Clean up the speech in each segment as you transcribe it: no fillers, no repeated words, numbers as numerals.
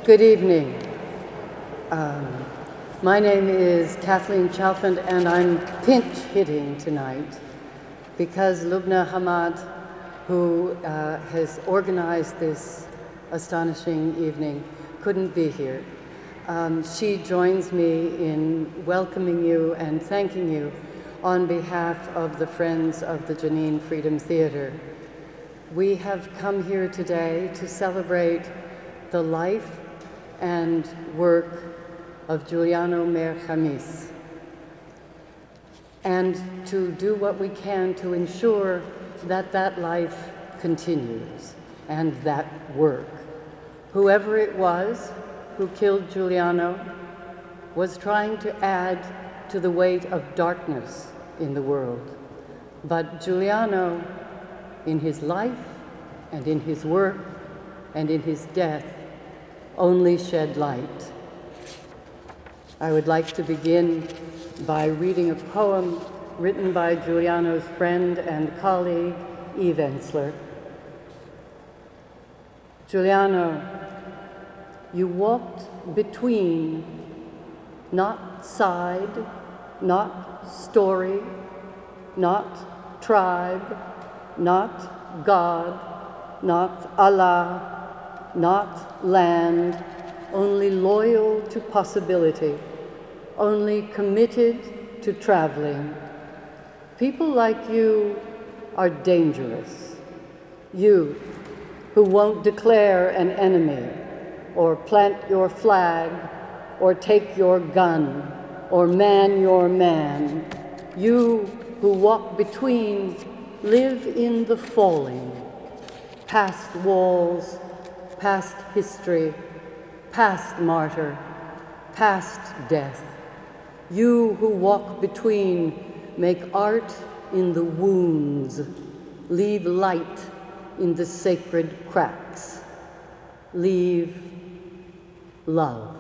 Good evening. My name is Kathleen Chalfant, and I'm pinch hitting tonight because Lubna Hamad, who has organized this astonishing evening, couldn't be here. She joins me in welcoming you and thanking you on behalf of the Friends of the Jenin Freedom Theater. We have come here today to celebrate the life and work of Juliano Mer-Khamis, and to do what we can to ensure that that life continues and that work. Whoever it was who killed Juliano was trying to add to the weight of darkness in the world. But Juliano, in his life and in his work and in his death, only shed light. I would like to begin by reading a poem written by Juliano's friend and colleague, Eve Ensler. Juliano, you walked between, not side, not story, not tribe, not God, not Allah, not land, only loyal to possibility, only committed to traveling. People like you are dangerous. You, who won't declare an enemy, or plant your flag, or take your gun, or man your man. You who walk between, live in the falling, past walls, past history, past martyr, past death. You who walk between, make art in the wounds, leave light in the sacred cracks, leave love.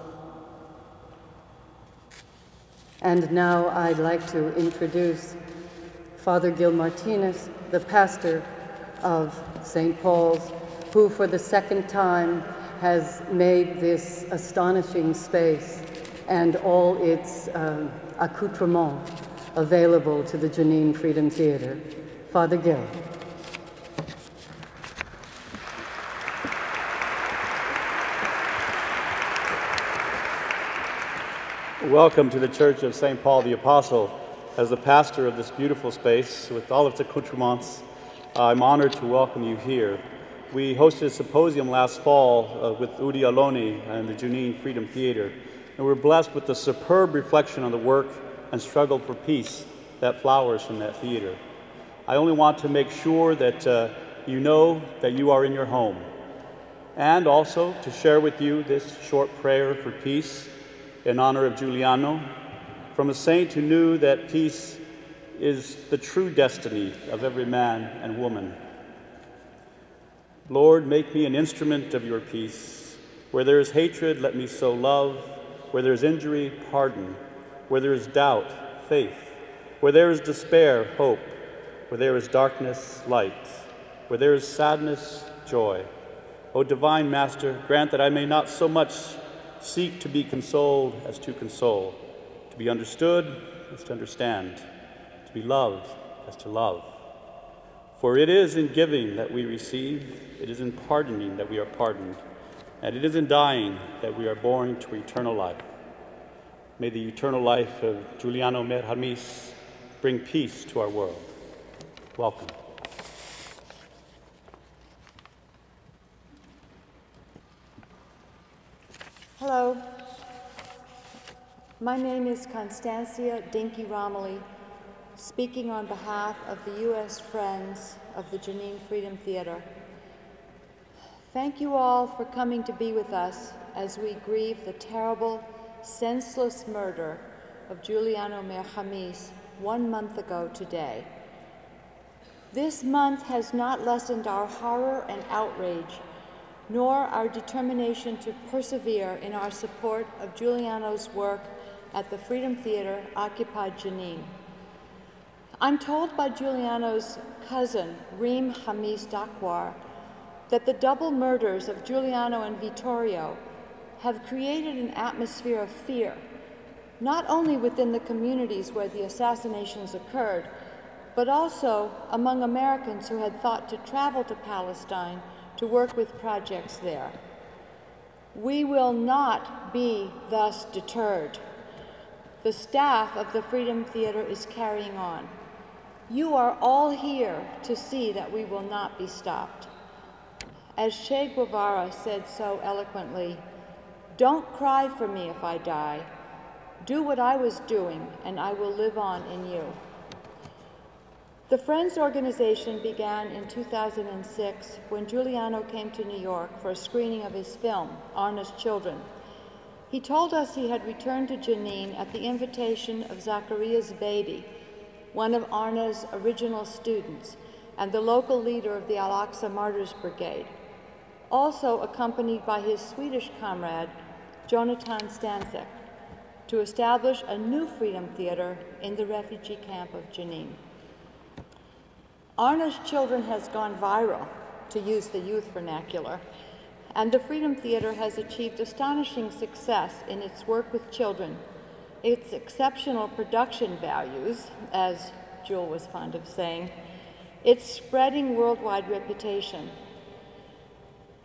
And now I'd like to introduce Father Gil Martinez, the pastor of St. Paul's, who for the second time has made this astonishing space and all its accoutrements available to the Jenin Freedom Theater. Father Gil. Welcome to the Church of St. Paul the Apostle. As the pastor of this beautiful space with all of its accoutrements, I'm honored to welcome you here. We hosted a symposium last fall with Udi Aloni and the Jenin Freedom Theater, and we're blessed with the superb reflection on the work and struggle for peace that flowers from that theater. I only want to make sure that you know that you are in your home, and also to share with you this short prayer for peace in honor of Juliano, from a saint who knew that peace is the true destiny of every man and woman. Lord, make me an instrument of your peace. Where there is hatred, let me sow love. Where there is injury, pardon. Where there is doubt, faith. Where there is despair, hope. Where there is darkness, light. Where there is sadness, joy. O divine Master, grant that I may not so much seek to be consoled as to console, to be understood as to understand, to be loved as to love. For it is in giving that we receive, it is in pardoning that we are pardoned, and it is in dying that we are born to eternal life. May the eternal life of Juliano Mer-Khamis bring peace to our world. Welcome. Hello. My name is Constancia Dinky Romilly, speaking on behalf of the U.S. Friends of the Jenin Freedom Theater. Thank you all for coming to be with us as we grieve the terrible, senseless murder of Juliano Mer-Khamis 1 month ago today. This month has not lessened our horror and outrage, nor our determination to persevere in our support of Juliano's work at the Freedom Theater occupied Jenin. I'm told by Juliano's cousin, Reem Khamis Dakwar, that the double murders of Juliano and Vittorio have created an atmosphere of fear, not only within the communities where the assassinations occurred, but also among Americans who had thought to travel to Palestine to work with projects there. We will not be thus deterred. The staff of the Freedom Theater is carrying on. You are all here to see that we will not be stopped. As Che Guevara said so eloquently, "Don't cry for me if I die. Do what I was doing, and I will live on in you." The Friends organization began in 2006 when Juliano came to New York for a screening of his film, Arna's Children. He told us he had returned to Jenin at the invitation of Zacharias Beatty, one of Arna's original students and the local leader of the Al-Aqsa Martyrs Brigade, also accompanied by his Swedish comrade, Jonathan Stansek, to establish a new Freedom Theater in the refugee camp of Jenin. Arna's Children has gone viral, to use the youth vernacular, and the Freedom Theater has achieved astonishing success in its work with children, its exceptional production values, as Jewel was fond of saying, its spreading worldwide reputation.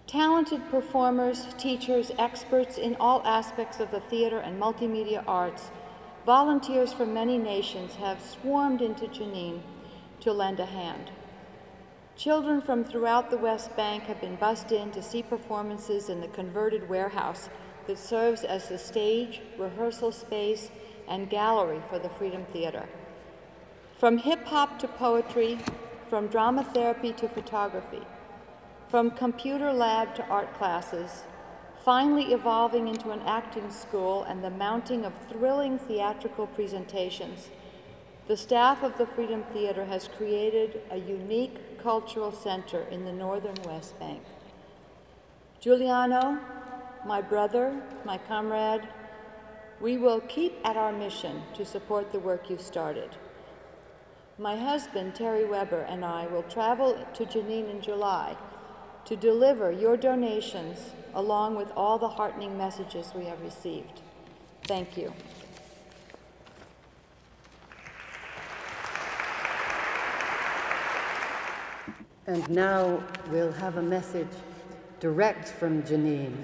Talented performers, teachers, experts in all aspects of the theater and multimedia arts, volunteers from many nations have swarmed into Jenin to lend a hand. Children from throughout the West Bank have been bussed in to see performances in the converted warehouse that serves as the stage, rehearsal space, and gallery for the Freedom Theater. From hip-hop to poetry, from drama therapy to photography, from computer lab to art classes, finally evolving into an acting school and the mounting of thrilling theatrical presentations, the staff of the Freedom Theater has created a unique cultural center in the northern West Bank. Juliano, my brother, my comrade, we will keep at our mission to support the work you started. My husband, Terry Weber, and I will travel to Jenin in July to deliver your donations along with all the heartening messages we have received. Thank you. And now we'll have a message direct from Jenin,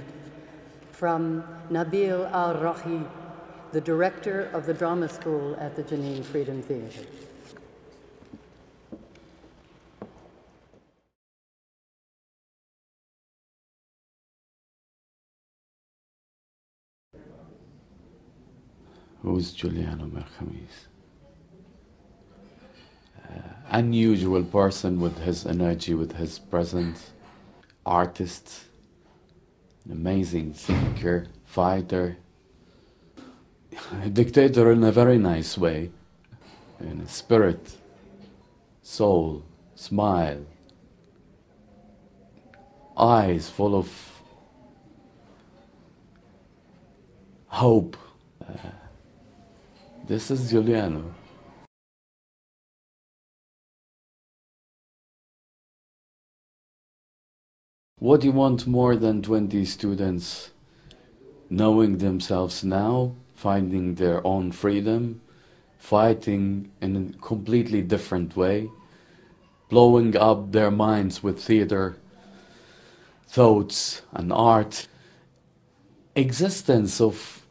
from Nabil Al-Rahi, the director of the drama school at the Jenin Freedom Theater. Who's Juliano Mer-Khamis? Unusual person with his energy, with his presence, artist, an amazing thinker, fighter, a dictator in a very nice way, in a spirit, soul, smile, eyes full of hope. This is Juliano. What do you want more than 20 students knowing themselves now, finding their own freedom, fighting in a completely different way, blowing up their minds with theater, thoughts and art? The existence of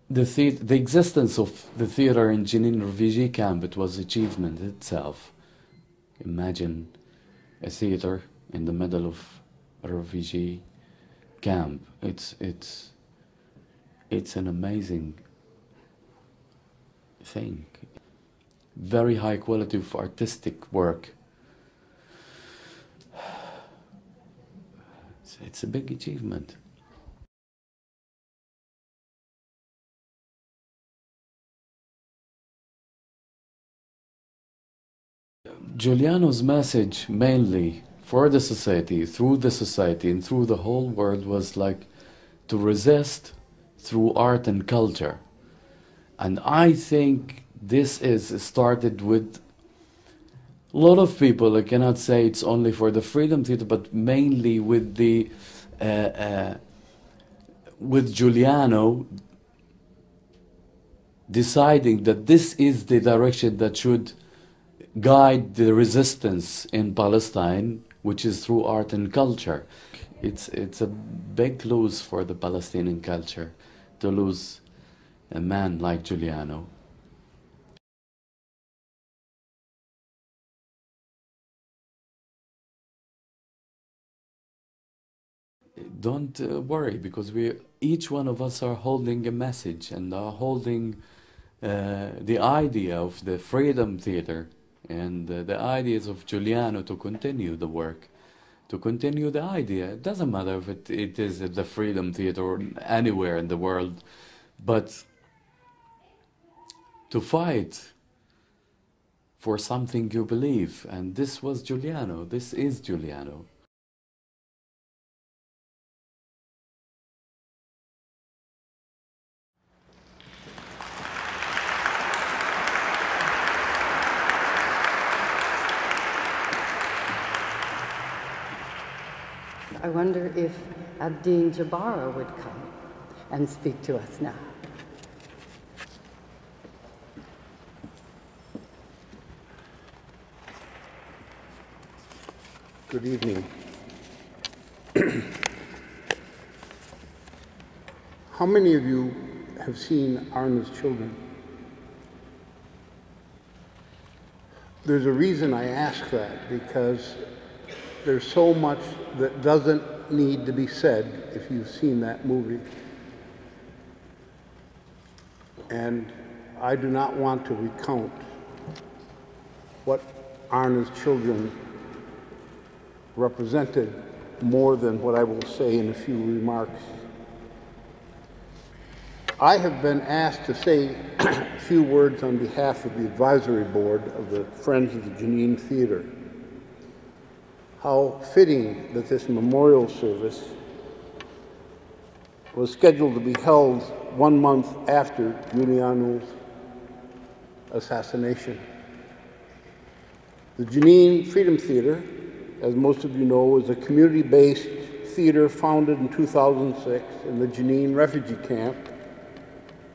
the theater in Jenin refugee camp, it was achievement itself. Imagine a theater in the middle of a refugee camp. It's an amazing thing. Very high quality of artistic work. It's a big achievement. Juliano's message mainly for the society, through the society and through the whole world, was like to resist through art and culture. And I think this is started with a lot of people. I cannot say it's only for the Freedom Theater, but mainly with the with Juliano deciding that this is the direction that should guide the resistance in Palestine, which is through art and culture. It's a big loss for the Palestinian culture to lose a man like Juliano. Don't worry, because each one of us are holding a message and are holding the idea of the Freedom Theater and the ideas of Juliano to continue the work, to continue the idea. It doesn't matter if it is at the Freedom Theater or anywhere in the world, but to fight for something you believe. And this was Juliano. This is Juliano. I wonder if Abdeen Jabara would come and speak to us now. Good evening. How many of you have seen Arna's Children? There's a reason I ask that, because there's so much that doesn't need to be said if you've seen that movie. And I do not want to recount what Arna's Children represented more than what I will say in a few remarks. I have been asked to say a few words on behalf of the advisory board of the Friends of the Jenin Theater. How fitting that this memorial service was scheduled to be held 1 month after Juliano's assassination. The Jenin Freedom Theater, as most of you know, is a community-based theater founded in 2006 in the Jenin refugee camp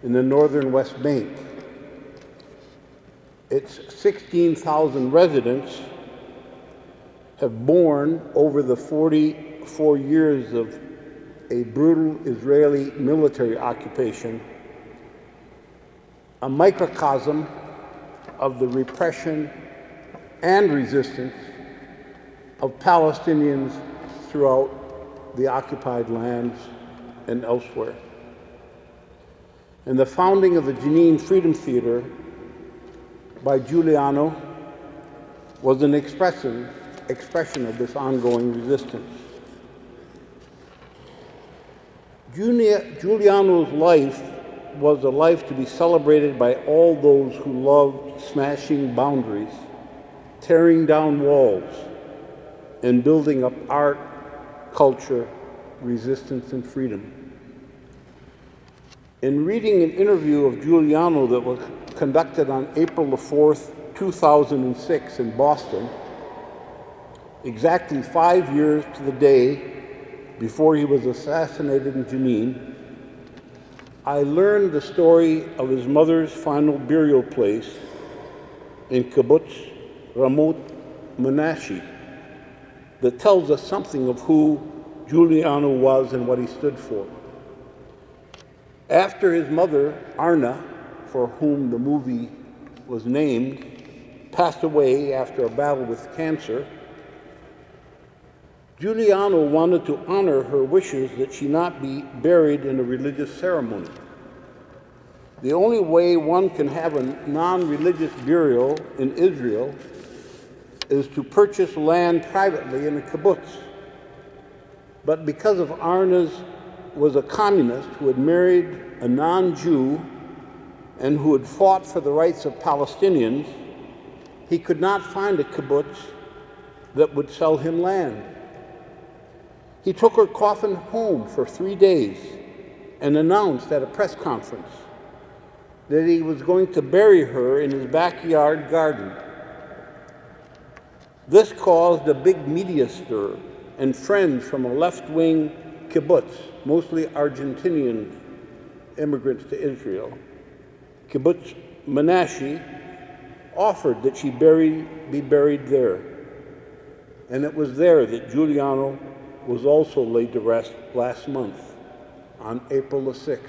in the northern West Bank. Its 16,000 residents have borne over the 44 years of a brutal Israeli military occupation a microcosm of the repression and resistance of Palestinians throughout the occupied lands and elsewhere. And the founding of the Jenin Freedom Theater by Juliano was an expression of this ongoing resistance. Juliano's life was a life to be celebrated by all those who loved smashing boundaries, tearing down walls, and building up art, culture, resistance, and freedom. In reading an interview of Juliano that was conducted on April the 4th, 2006 in Boston, exactly 5 years to the day before he was assassinated in Jenin, I learned the story of his mother's final burial place in Kibbutz Ramot Menashe that tells us something of who Juliano was and what he stood for. After his mother, Arna, for whom the movie was named, passed away after a battle with cancer, Juliano wanted to honor her wishes that she not be buried in a religious ceremony. The only way one can have a non-religious burial in Israel is to purchase land privately in a kibbutz. But because of Arna's was a communist who had married a non-Jew and who had fought for the rights of Palestinians, he could not find a kibbutz that would sell him land. He took her coffin home for 3 days and announced at a press conference that he was going to bury her in his backyard garden. This caused a big media stir, and friends from a left-wing kibbutz, mostly Argentinian immigrants to Israel, kibbutz Menashe, offered that she be buried there. And it was there that Juliano was also laid to rest last month, on April the 6th.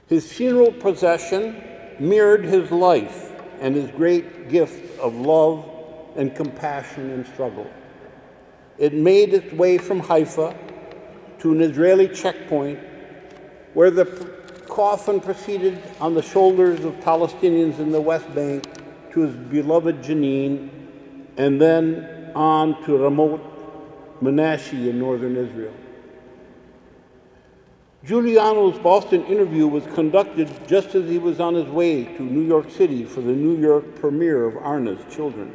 His funeral procession mirrored his life and his great gift of love and compassion and struggle. It made its way from Haifa to an Israeli checkpoint where the coffin proceeded on the shoulders of Palestinians in the West Bank to his beloved Jenin, and then on to remote Menashe in northern Israel. Giuliano's Boston interview was conducted just as he was on his way to New York City for the New York premiere of Arna's Children.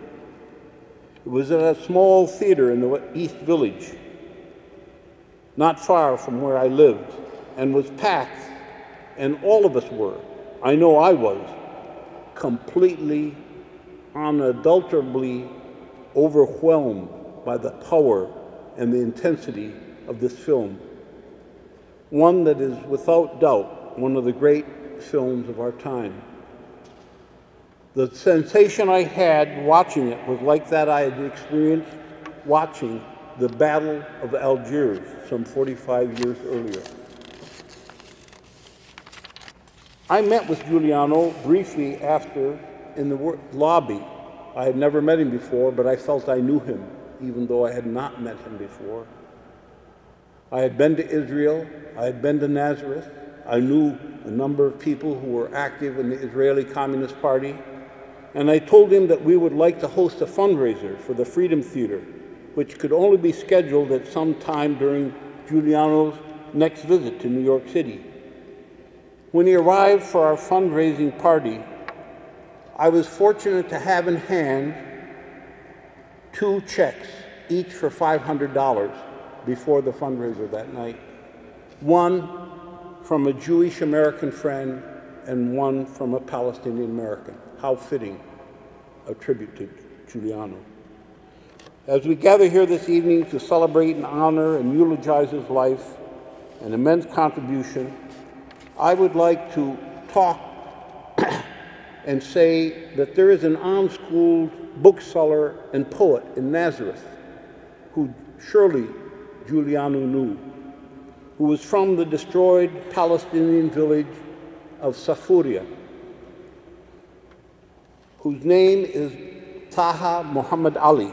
It was at a small theater in the East Village, not far from where I lived, and was packed, and all of us were, I know I was, completely, unadulterably overwhelmed by the power and the intensity of this film. One that is without doubt one of the great films of our time. The sensation I had watching it was like that I had experienced watching the Battle of Algiers some 45 years earlier. I met with Giuliano briefly after in the lobby. I had never met him before, but I felt I knew him, even though I had not met him before. I had been to Israel, I had been to Nazareth, I knew a number of people who were active in the Israeli Communist Party, and I told him that we would like to host a fundraiser for the Freedom Theater, which could only be scheduled at some time during Giuliano's next visit to New York City. When he arrived for our fundraising party, I was fortunate to have in hand 2 checks, each for $500, before the fundraiser that night. One from a Jewish American friend and one from a Palestinian American. How fitting a tribute to Giuliano. As we gather here this evening to celebrate and honor and eulogize his life and immense contribution, I would like to talk and say that there is an unschooled bookseller and poet in Nazareth who surely Giuliano knew, who was from the destroyed Palestinian village of Safuria, whose name is Taha Muhammad Ali.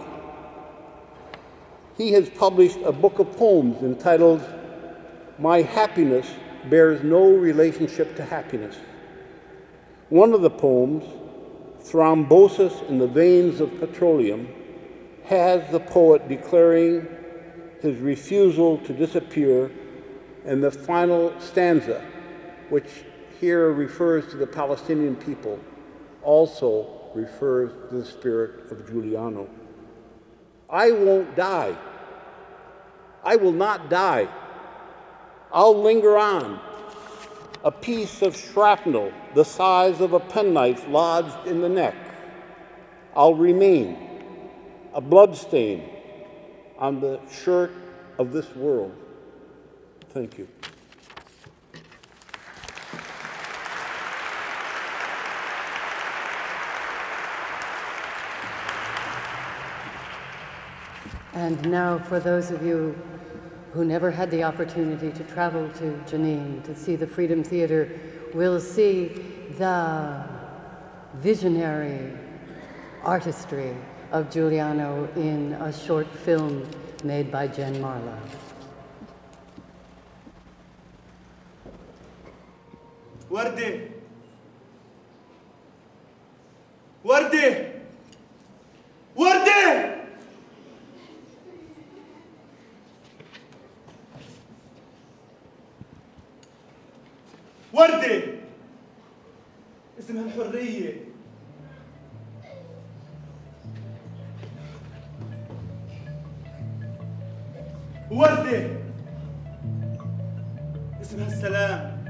He has published a book of poems entitled My Happiness Bears No Relationship to Happiness. One of the poems, Thrombosis in the Veins of Petroleum, has the poet declaring his refusal to disappear, and the final stanza, which here refers to the Palestinian people, also refers to the spirit of Giuliano. I won't die. I will not die. I'll linger on, a piece of shrapnel the size of a penknife lodged in the neck. I'll remain, a bloodstain on the shirt of this world. Thank you. And now, for those of you who never had the opportunity to travel to Jenin to see the Freedom Theater, will see the visionary artistry of Giuliano in a short film made by Jen Marlowe. وردة وردة وردة وردة اسمها الحرية. وردة اسمها السلام.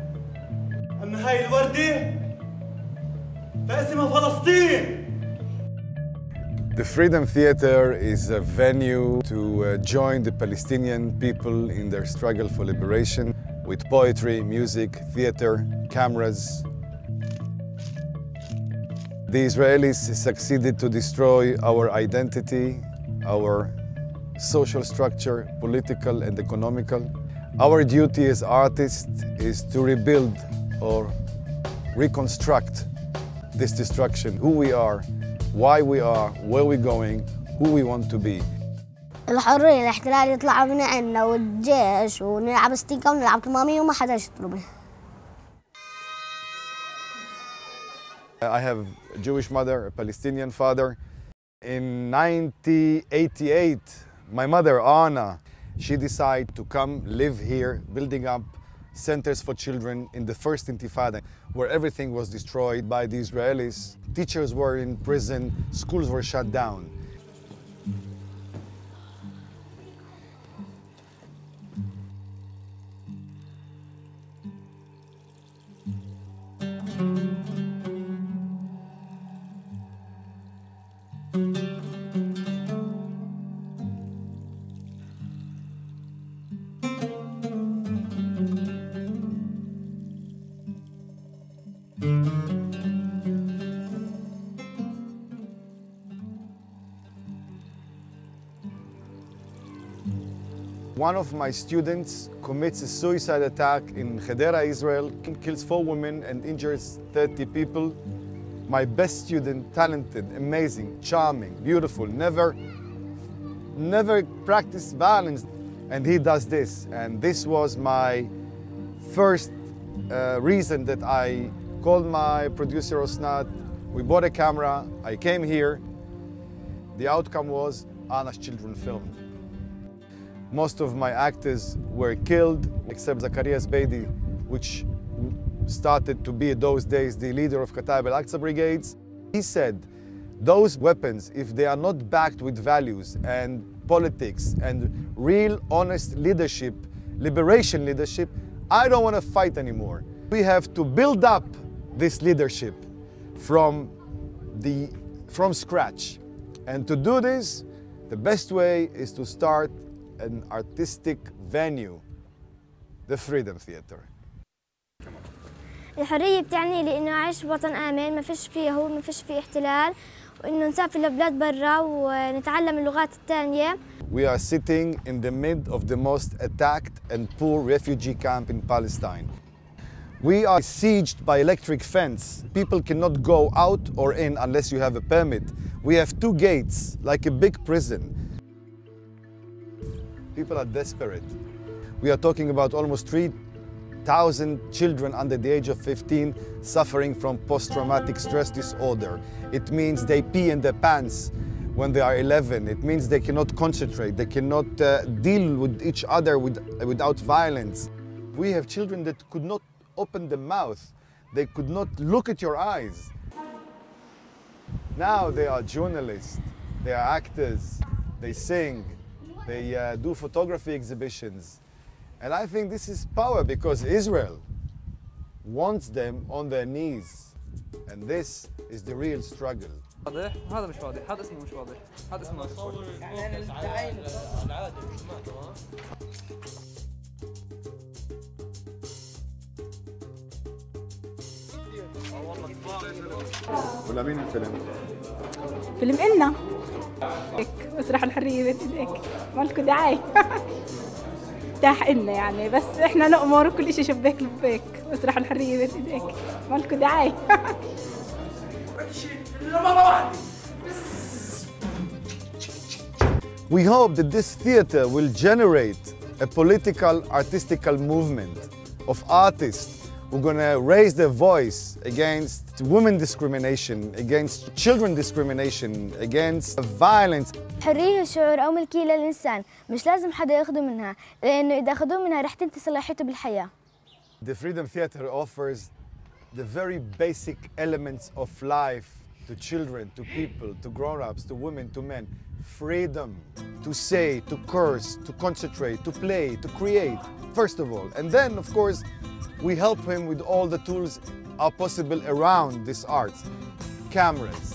أما هاي الوردة فاسمها فلسطين. The Freedom Theater is a venue to join the Palestinian people in their struggle for liberation with poetry, music, theater, cameras. The Israelis succeeded to destroy our identity, our social structure, political and economical. Our duty as artists is to rebuild or reconstruct this destruction, who we are, why we are, where we're going, who we want to be. الحرية الاحتلال يطلعوا من عنا والجيش ونلعب ستيكا ونلعب كمامية وما حدا يشطربه. I have a Jewish mother, a Palestinian father. In 1988, my mother, Anna, she decided to come live here, building up centers for children in the first Intifada, where everything was destroyed by the Israelis. Teachers were in prison, schools were shut down. One of my students commits a suicide attack in Hedera, Israel, kills 4 women and injures 30 people. My best student, talented, amazing, charming, beautiful, never practiced violence. And he does this. And this was my first reason that I called my producer, Osnat. We bought a camera, I came here. The outcome was Anna's children film. Most of my actors were killed, except Zacharias Beidi, which started to be, those days, the leader of Kataib al-Aqsa brigades. He said, those weapons, if they are not backed with values and politics and real, honest leadership, liberation leadership, I don't want to fight anymore. We have to build up this leadership from scratch. And to do this, the best way is to start an artistic venue, the Freedom Theater. الحرية بتعني لي إنه أعيش بوطن آمن ما فيش فيه يهود ما فيش فيه احتلال وإنه نسافر لبلاد برا ونتعلم اللغات الثانية. We are sitting in the mid of the most attacked and poor refugee camp in Palestine. We are besieged by electric fence. People cannot go out or in unless you have a permit. We have 2 gates, like a big prison. People are desperate. We are talking about almost 3,000 children under the age of 15 suffering from post-traumatic stress disorder. It means they pee in their pants when they are 11. It means they cannot concentrate. They cannot deal with each other without violence. We have children that could not open their mouth. They could not look at your eyes. Now they are journalists, they are actors, they sing, they do photography exhibitions. And I think this is power because Israel wants them on their knees. And this is the real struggle. واضح وهذا مش واضح، هذا اسمه مش واضح، هذا اسمه مش واضح. يعني العين العادة مش تمام. ولا مين الفيلم؟ فيلم إلنا مسرح الحرية بيت إيديك مالكوا دعاية تاح إلنا يعني بس إحنا نأمر وكل إشي شباك لباك مسرح الحرية بيت إيديك مالكوا دعاية We hope that this theater will generate a political, artistical movement of artists who are going to raise their voice against women discrimination, against children discrimination, against violence. الحرية شعور أو ملكية للإنسان مش لازم حدا ياخده منها لأنه إذا أخذوه منها رح تنتهي صلاحيته بالحياة. The Freedom Theater offers the very basic elements of life to children, to people, to grown-ups, to women, to men. Freedom to say, to curse, to concentrate, to play, to create, first of all. And then, of course, we help him with all the tools are possible around this art. Cameras,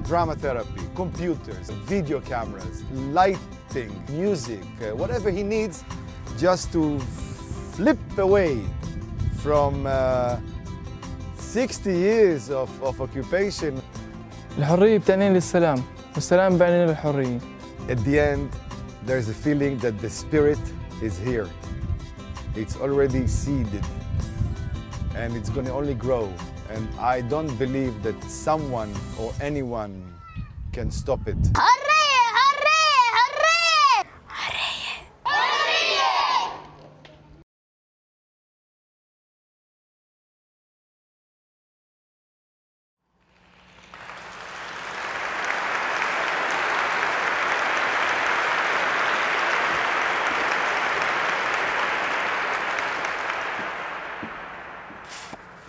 drama therapy, computers, video cameras, lighting, music, whatever he needs just to flip away from 60 years of occupation. الحرية بتعني لي السلام والسلام بيعني لي الحرية. At the end, there's a feeling that the spirit is here. It's already seeded and it's going to only grow. And I don't believe that someone or anyone can stop it.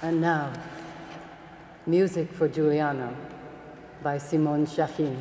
And now, music for Juliano by Simone Shachin.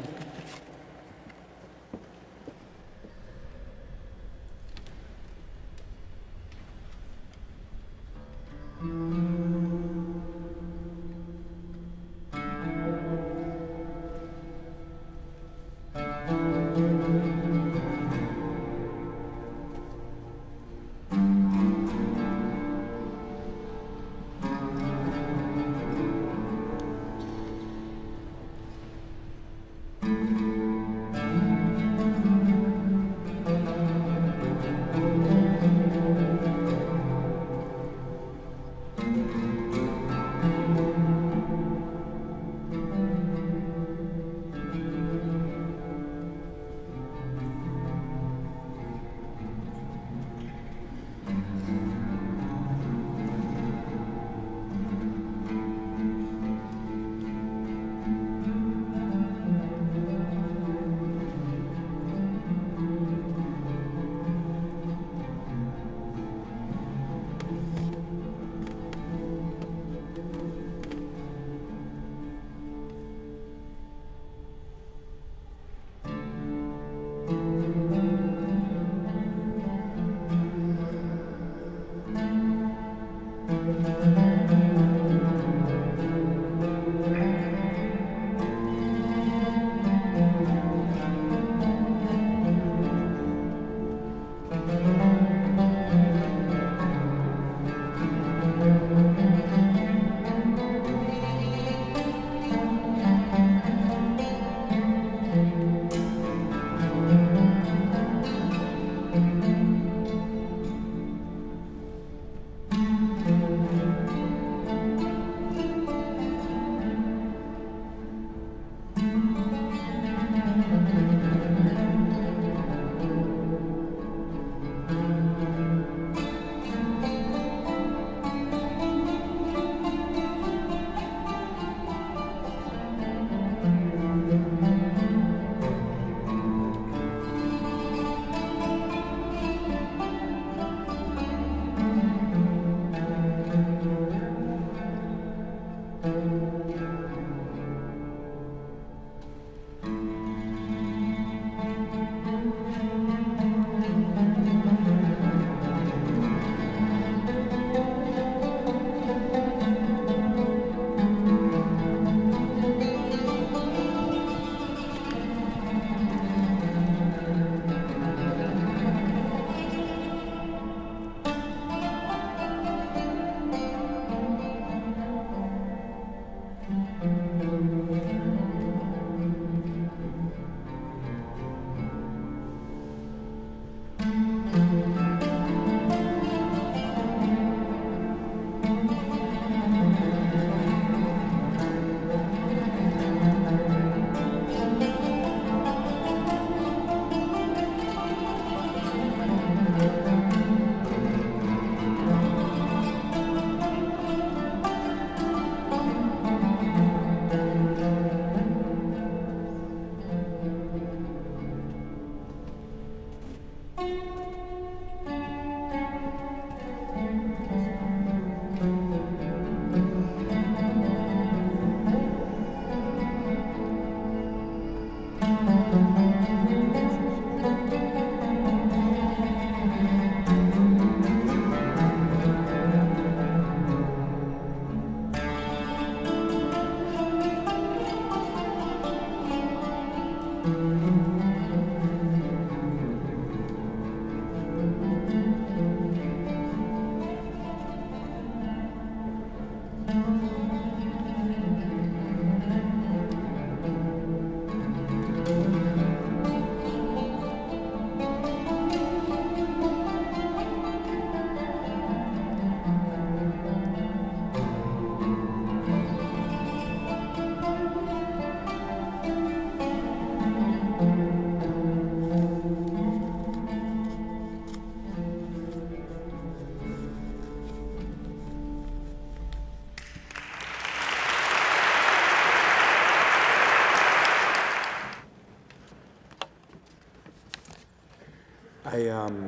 I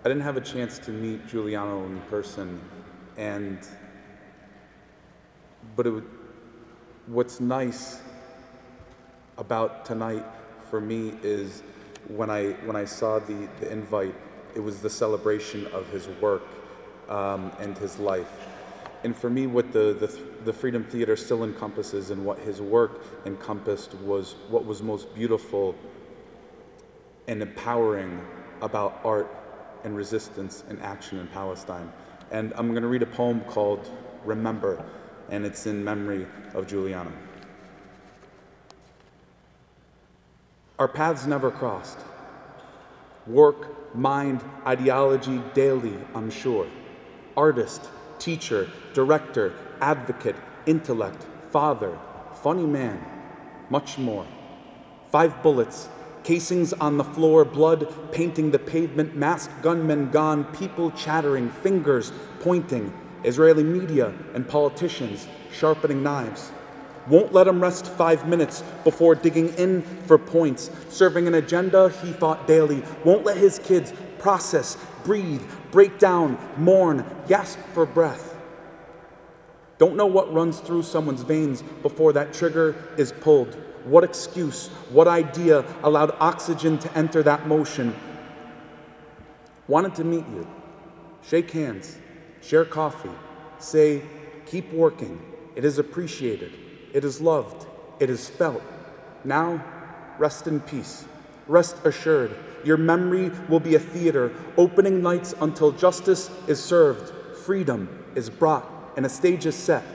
didn't have a chance to meet Juliano in person, but what's nice about tonight for me is when I saw the invite, it was the celebration of his work and his life. And for me, what the Freedom Theater still encompasses and what his work encompassed was what was most beautiful and empowering about art and resistance and action in Palestine. And I'm going to read a poem called Remember, and it's in memory of Juliano. Our paths never crossed. Work, mind, ideology daily, I'm sure. Artist, teacher, director, advocate, intellect, father, funny man, much more. 5 bullets, casings on the floor, blood painting the pavement, masked gunmen gone, people chattering, fingers pointing, Israeli media and politicians sharpening knives. Won't let him rest 5 minutes before digging in for points, serving an agenda he fought daily. Won't let his kids process, breathe, break down, mourn, gasp for breath. Don't know what runs through someone's veins before that trigger is pulled. What excuse, what idea allowed oxygen to enter that motion? Wanted to meet you, shake hands, share coffee, say, keep working. It is appreciated, it is loved, it is felt. Now, rest in peace. Rest assured, your memory will be a theater, opening nights until justice is served, freedom is brought, and a stage is set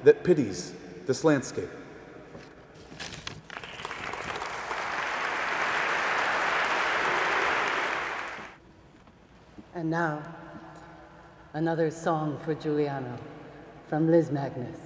that pities this landscape. And now, another song for Juliano from Liz Magnus.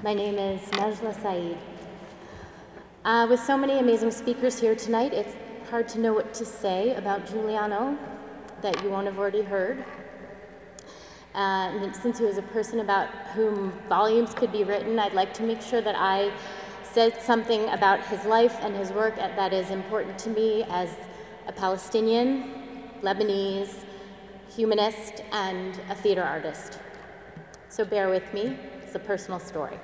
My name is Najla Saeed. With so many amazing speakers here tonight, it's hard to know what to say about Juliano that you won't have already heard. And since he was a person about whom volumes could be written, I'd like to make sure that I said something about his life and his work that is important to me as a Palestinian, Lebanese, humanist, and a theater artist. So bear with me, it's a personal story.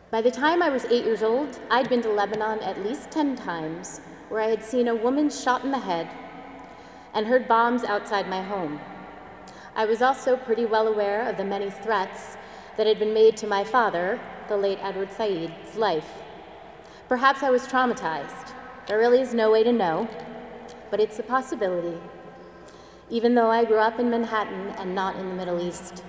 By the time I was 8 years old, I'd been to Lebanon at least 10 times, where I had seen a woman shot in the head and heard bombs outside my home. I was also pretty well aware of the many threats that had been made to my father, the late Edward Said's life. Perhaps I was traumatized. There really is no way to know, but it's a possibility. Even though I grew up in Manhattan and not in the Middle East,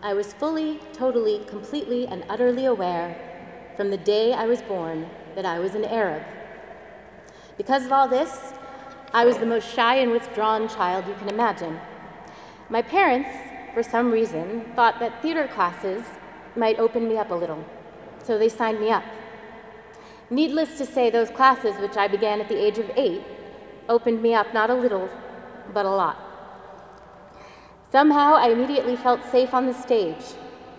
I was fully, totally, completely, and utterly aware from the day I was born that I was an Arab. Because of all this, I was the most shy and withdrawn child you can imagine. My parents, for some reason, thought that theater classes might open me up a little, so they signed me up. Needless to say, those classes, which I began at the age of 8, opened me up not a little, but a lot. Somehow, I immediately felt safe on the stage.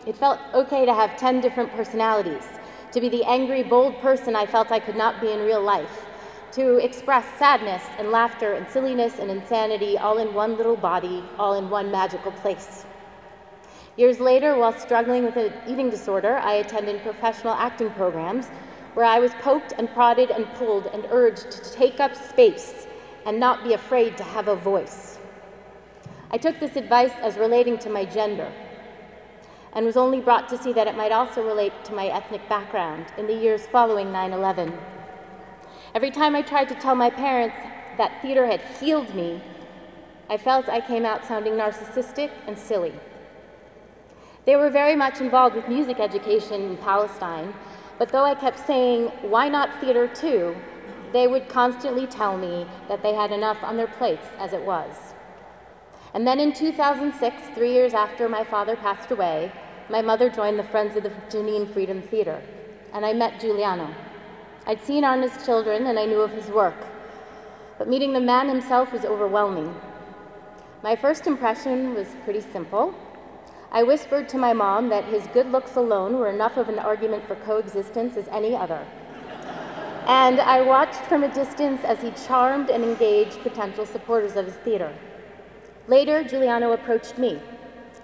It felt okay to have 10 different personalities, to be the angry, bold person I felt I could not be in real life, to express sadness and laughter and silliness and insanity all in one little body, all in one magical place. Years later, while struggling with an eating disorder, I attended professional acting programs where I was poked and prodded and pulled and urged to take up space and not be afraid to have a voice. I took this advice as relating to my gender and was only brought to see that it might also relate to my ethnic background in the years following 9/11. Every time I tried to tell my parents that theater had healed me, I felt I came out sounding narcissistic and silly. They were very much involved with music education in Palestine, but though I kept saying, "Why not theater too?" they would constantly tell me that they had enough on their plates as it was. And then in 2006, 3 years after my father passed away, my mother joined the Friends of the Jenin Freedom Theater, and I met Juliano. I'd seen Arna's children and I knew of his work, but meeting the man himself was overwhelming. My first impression was pretty simple. I whispered to my mom that his good looks alone were enough of an argument for coexistence as any other. And I watched from a distance as he charmed and engaged potential supporters of his theater. Later, Juliano approached me,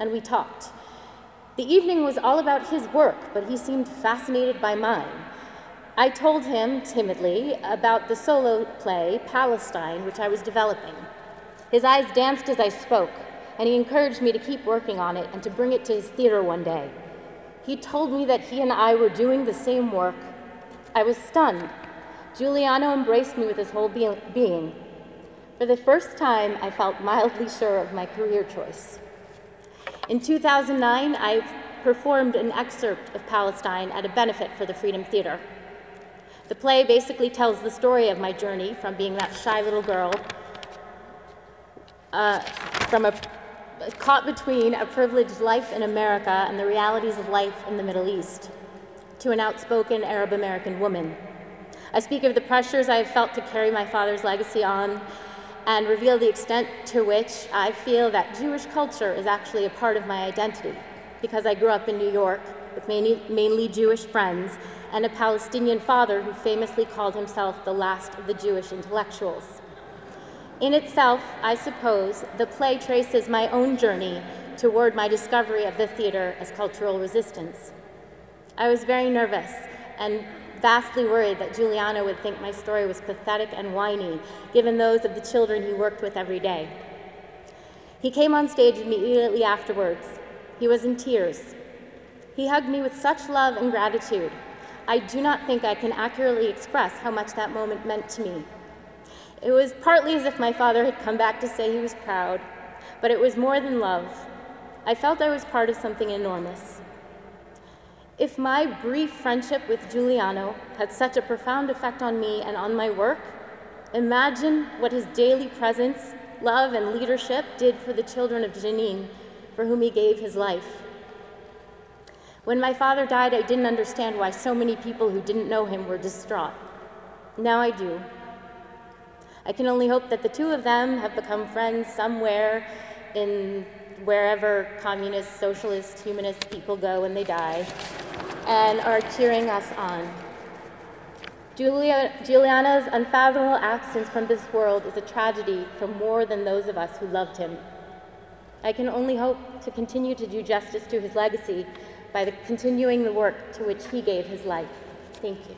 and we talked. The evening was all about his work, but he seemed fascinated by mine. I told him, timidly, about the solo play, Palestine, which I was developing. His eyes danced as I spoke, and he encouraged me to keep working on it and to bring it to his theater one day. He told me that he and I were doing the same work. I was stunned. Juliano embraced me with his whole being. For the first time, I felt mildly sure of my career choice. In 2009, I performed an excerpt of Palestine at a benefit for the Freedom Theater. The play basically tells the story of my journey from being that shy little girl, caught between a privileged life in America and the realities of life in the Middle East, to an outspoken Arab-American woman. I speak of the pressures I have felt to carry my father's legacy on and reveal the extent to which I feel that Jewish culture is actually a part of my identity, because I grew up in New York with mainly Jewish friends and a Palestinian father who famously called himself the last of the Jewish intellectuals. In itself, I suppose, the play traces my own journey toward my discovery of the theater as cultural resistance. I was very nervous and vastly worried that Juliano would think my story was pathetic and whiny, given those of the children he worked with every day. He came on stage immediately afterwards. He was in tears. He hugged me with such love and gratitude. I do not think I can accurately express how much that moment meant to me. It was partly as if my father had come back to say he was proud, but it was more than love. I felt I was part of something enormous. If my brief friendship with Juliano had such a profound effect on me and on my work, imagine what his daily presence, love, and leadership did for the children of Jenin, for whom he gave his life. When my father died, I didn't understand why so many people who didn't know him were distraught. Now I do. I can only hope that the two of them have become friends somewhere in wherever communist, socialist, humanist people go when they die, and are cheering us on. Juliano's unfathomable absence from this world is a tragedy for more than those of us who loved him. I can only hope to continue to do justice to his legacy by continuing the work to which he gave his life. Thank you.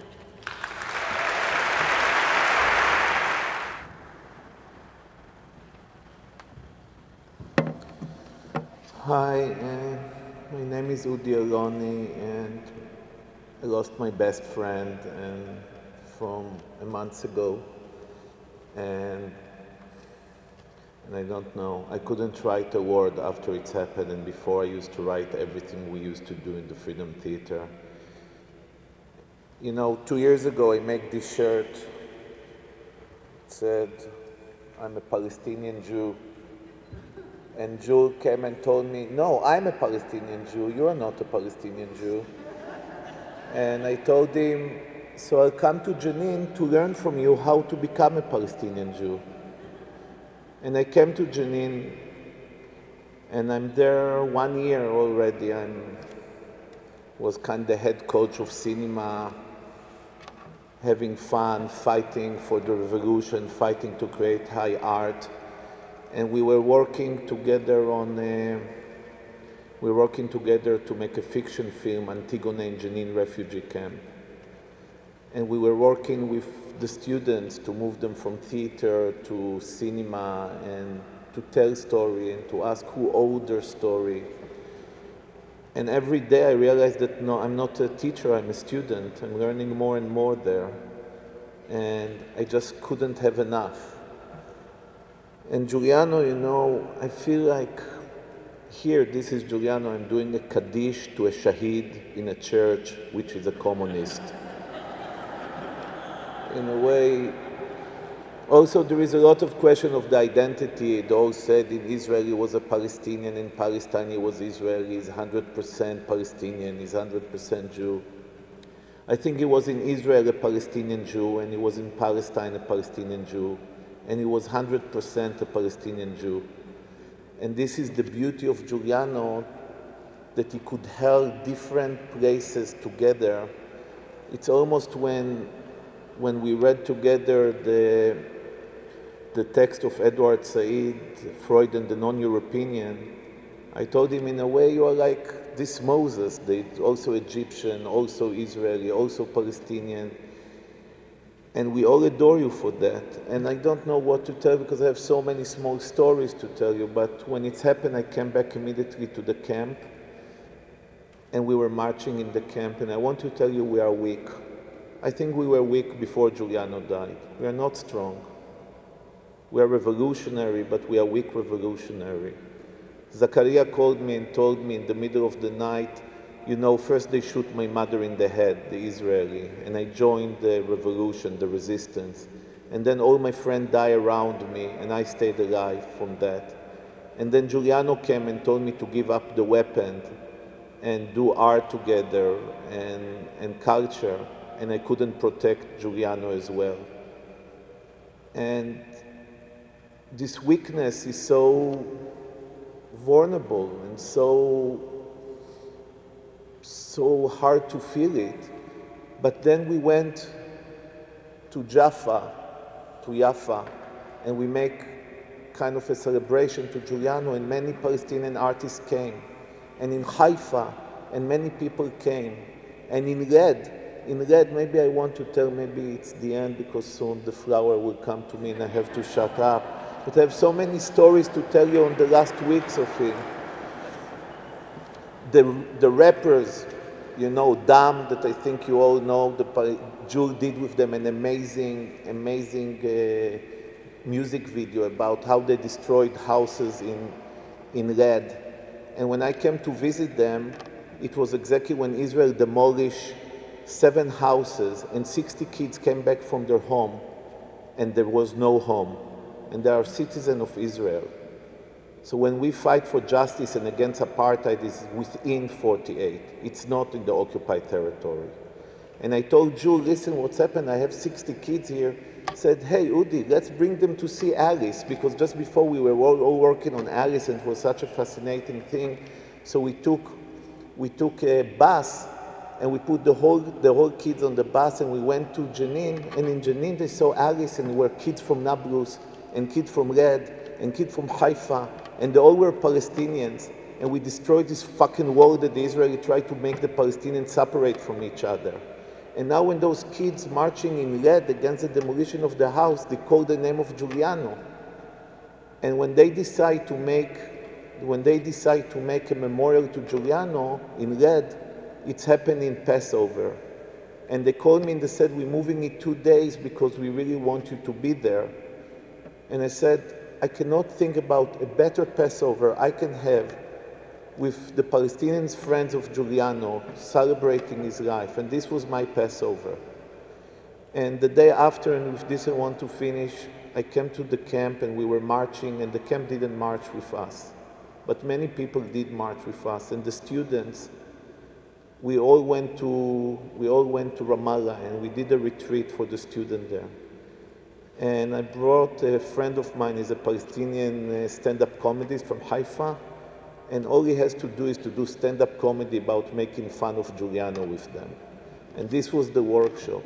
Hi, my name is Aloni, and I lost my best friend from a month ago, and I don't know, I couldn't write a word after it's happened, and before I used to write everything we used to do in the Freedom Theater. You know, 2 years ago I made this shirt. It said, I'm a Palestinian Jew. And Jules came and told me, no, I'm a Palestinian Jew, you're not a Palestinian Jew. And I told him, so I'll come to Jenin to learn from you how to become a Palestinian Jew. And I came to Jenin, and I'm there 1 year already. I was kind of the head coach of cinema, having fun, fighting for the revolution, fighting to create high art. And we were working together to make a fiction film, Antigone in Jenin refugee camp. And we were working with the students to move them from theater to cinema and to tell story and to ask who owed their story. And every day I realized that no, I'm not a teacher, I'm a student. I'm learning more and more there. And I just couldn't have enough. And Juliano, you know, I feel like here, this is Juliano, I'm doing a Kaddish to a Shaheed in a church, which is a communist. In a way, also there is a lot of question of the identity. They all said in Israel he was a Palestinian, in Palestine he was Israeli, he's 100% Palestinian, he's 100% Jew. I think he was in Israel a Palestinian Jew, and he was in Palestine a Palestinian Jew. And he was 100% a Palestinian Jew. And this is the beauty of Juliano, that he could hold different places together. It's almost when we read together the text of Edward Said, Freud and the Non-European, I told him, in a way, you are like this Moses, also Egyptian, also Israeli, also Palestinian. And we all adore you for that. And I don't know what to tell because I have so many small stories to tell you. But when it happened, I came back immediately to the camp. And we were marching in the camp. And I want to tell you, we are weak. I think we were weak before Juliano died. We are not strong. We are revolutionary, but we are weak revolutionary. Zakaria called me and told me in the middle of the night, you know, first they shoot my mother in the head, the Israeli, and I joined the revolution, the resistance. And then all my friends died around me, and I stayed alive from that. And then Juliano came and told me to give up the weapon and do art together and culture, and I couldn't protect Juliano as well. And this weakness is so vulnerable and so hard to feel it. But then we went to Jaffa, and we make kind of a celebration to Juliano, and many Palestinian artists came. And in Haifa, and many people came. And in Red, maybe I want to tell, maybe it's the end because soon the flower will come to me and I have to shut up. But I have so many stories to tell you on the last weeks of him. The rappers, you know, Dam, that I think you all know, Jules did with them an amazing music video about how they destroyed houses in Red. And when I came to visit them, it was exactly when Israel demolished 7 houses and 60 kids came back from their home and there was no home. And they are citizens of Israel. So when we fight for justice and against apartheid, it's within 48. It's not in the occupied territory. And I told Jules, listen, what's happened? I have 60 kids here. I said, hey, Udi, let's bring them to see Alice, because just before we were all working on Alice, and it was such a fascinating thing. So we took a bus, and we put the whole kids on the bus, and we went to Jenin, and in Jenin they saw Alice, and there were kids from Nablus, and kids from Red, and kids from Haifa, and they all were Palestinians, and we destroyed this fucking wall that the Israelis tried to make the Palestinians separate from each other. And now when those kids marching in Red against the demolition of the house, they call the name of Juliano. And when they decide to make a memorial to Juliano in Red, it's happening in Passover. And they called me and they said, we're moving it 2 days because we really want you to be there. And I said, I cannot think about a better Passover I can have with the Palestinian friends of Juliano celebrating his life. And this was my Passover. And the day after, and with this I want to finish, I came to the camp and we were marching, and the camp didn't march with us. But many people did march with us. And the students, we all went to Ramallah, and we did a retreat for the student there. And I brought a friend of mine, he's a Palestinian stand-up comedist from Haifa, and all he has to do is to do stand-up comedy about making fun of Juliano with them. And this was the workshop.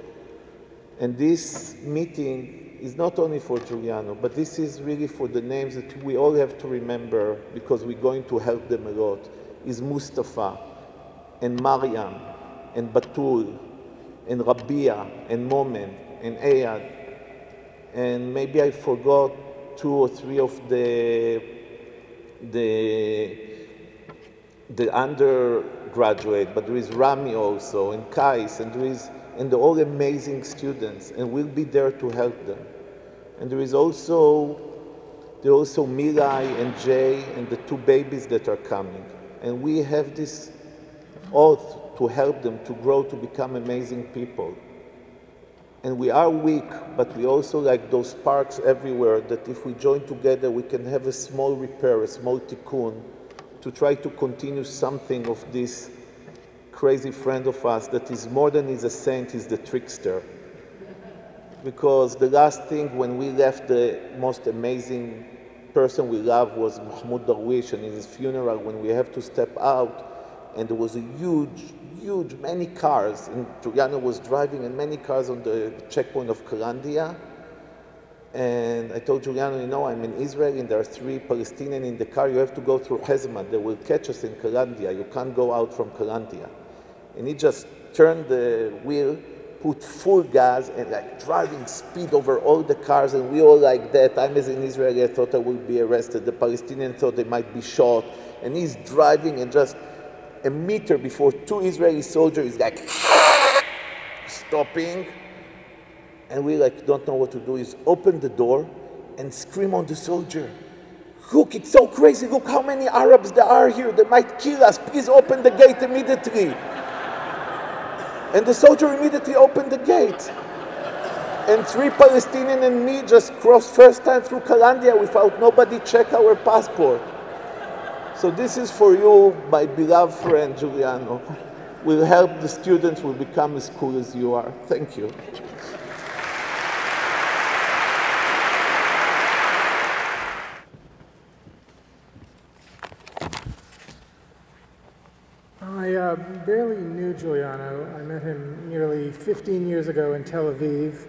And this meeting is not only for Juliano, but this is really for the names that we all have to remember, because we're going to help them a lot, is Mustafa, and Mariam, and Batul, and Rabia, and Momen, and Ayad. And maybe I forgot 2 or 3 of the undergraduate, but there is Rami also, and Kais, and they're all amazing students, and we'll be there to help them. And there are also Milai and Jay and the 2 babies that are coming. And we have this oath to help them to grow to become amazing people. And we are weak, but we also like those sparks everywhere that if we join together, we can have a small repair, a small tikkun, to try to continue something of this crazy friend of us that is more than he's a saint, he's the trickster. Because the last thing when we left, the most amazing person we loved was Mahmoud Darwish, and in his funeral, when we have to step out, and there was a huge, many cars, and Juliano was driving, and many cars on the checkpoint of Kalandia. And I told Juliano, you know, I'm in Israel, and there are 3 Palestinians in the car. You have to go through Hezma. They will catch us in Kalandia. You can't go out from Kalandia. And he just turned the wheel, put full gas, and like driving speed over all the cars, and we all like that. I'm as an Israeli, I thought I would be arrested. The Palestinians thought they might be shot. And he's driving, and just a meter before 2 Israeli soldiers is like stopping, and we like don't know what to do. Is open the door and scream on the soldier, look, it's so crazy, look how many Arabs there are here, they might kill us, please open the gate immediately. And the soldier immediately opened the gate, and 3 Palestinians and me just crossed first time through Kalandia without nobody check our passport. So this is for you, my beloved friend Juliano. We'll help the students will become as cool as you are. Thank you. I barely knew Juliano. I met him nearly 15 years ago in Tel Aviv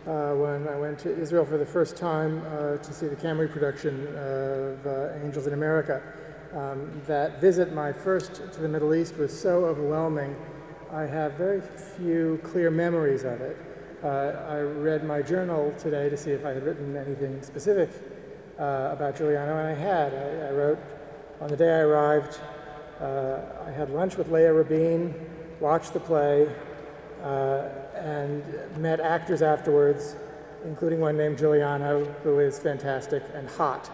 when I went to Israel for the first time to see the Camry production of Angels in America. That visit, my first to the Middle East, was so overwhelming. I have very few clear memories of it. I read my journal today to see if I had written anything specific about Juliano, and I had. I wrote, on the day I arrived, I had lunch with Leah Rabin, watched the play, and met actors afterwards, including one named Juliano, who is fantastic and hot.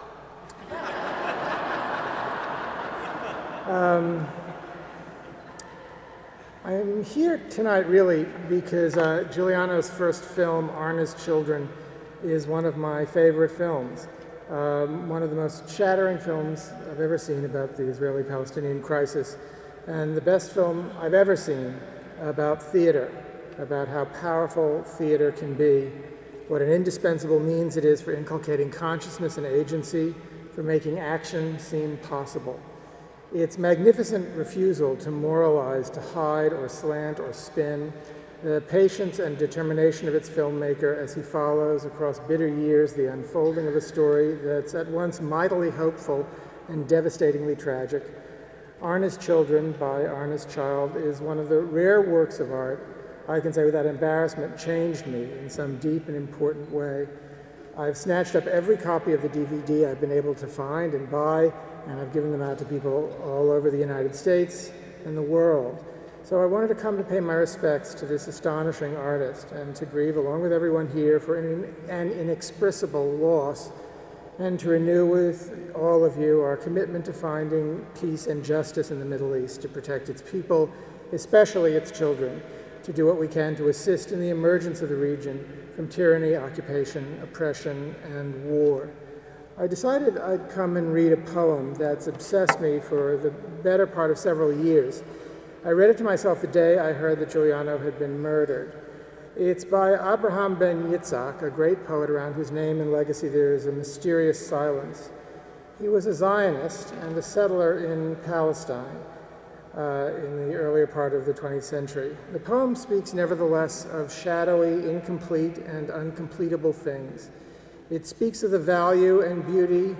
I'm here tonight really because Juliano's first film, Arna's Children, is one of my favorite films. one of the most shattering films I've ever seen about the Israeli-Palestinian crisis, and the best film I've ever seen about theater, about how powerful theater can be, what an indispensable means it is for inculcating consciousness and agency, for making action seem possible. Its magnificent refusal to moralize, to hide or slant or spin, the patience and determination of its filmmaker as he follows across bitter years the unfolding of a story that's at once mightily hopeful and devastatingly tragic. Arna's Children by Arna's Child is one of the rare works of art I can say without embarrassment changed me in some deep and important way. I've snatched up every copy of the DVD I've been able to find and buy, and I've given them out to people all over the United States and the world. So I wanted to come to pay my respects to this astonishing artist and to grieve along with everyone here for an inexpressible loss, and to renew with all of you our commitment to finding peace and justice in the Middle East, to protect its people, especially its children, to do what we can to assist in the emergence of the region from tyranny, occupation, oppression, and war. I decided I'd come and read a poem that's obsessed me for the better part of several years. I read it to myself the day I heard that Juliano had been murdered. It's by Abraham ben Yitzhak, a great poet around whose name and legacy there is a mysterious silence. He was a Zionist and a settler in Palestine in the earlier part of the 20th century. The poem speaks nevertheless of shadowy, incomplete, and uncompletable things. It speaks of the value and beauty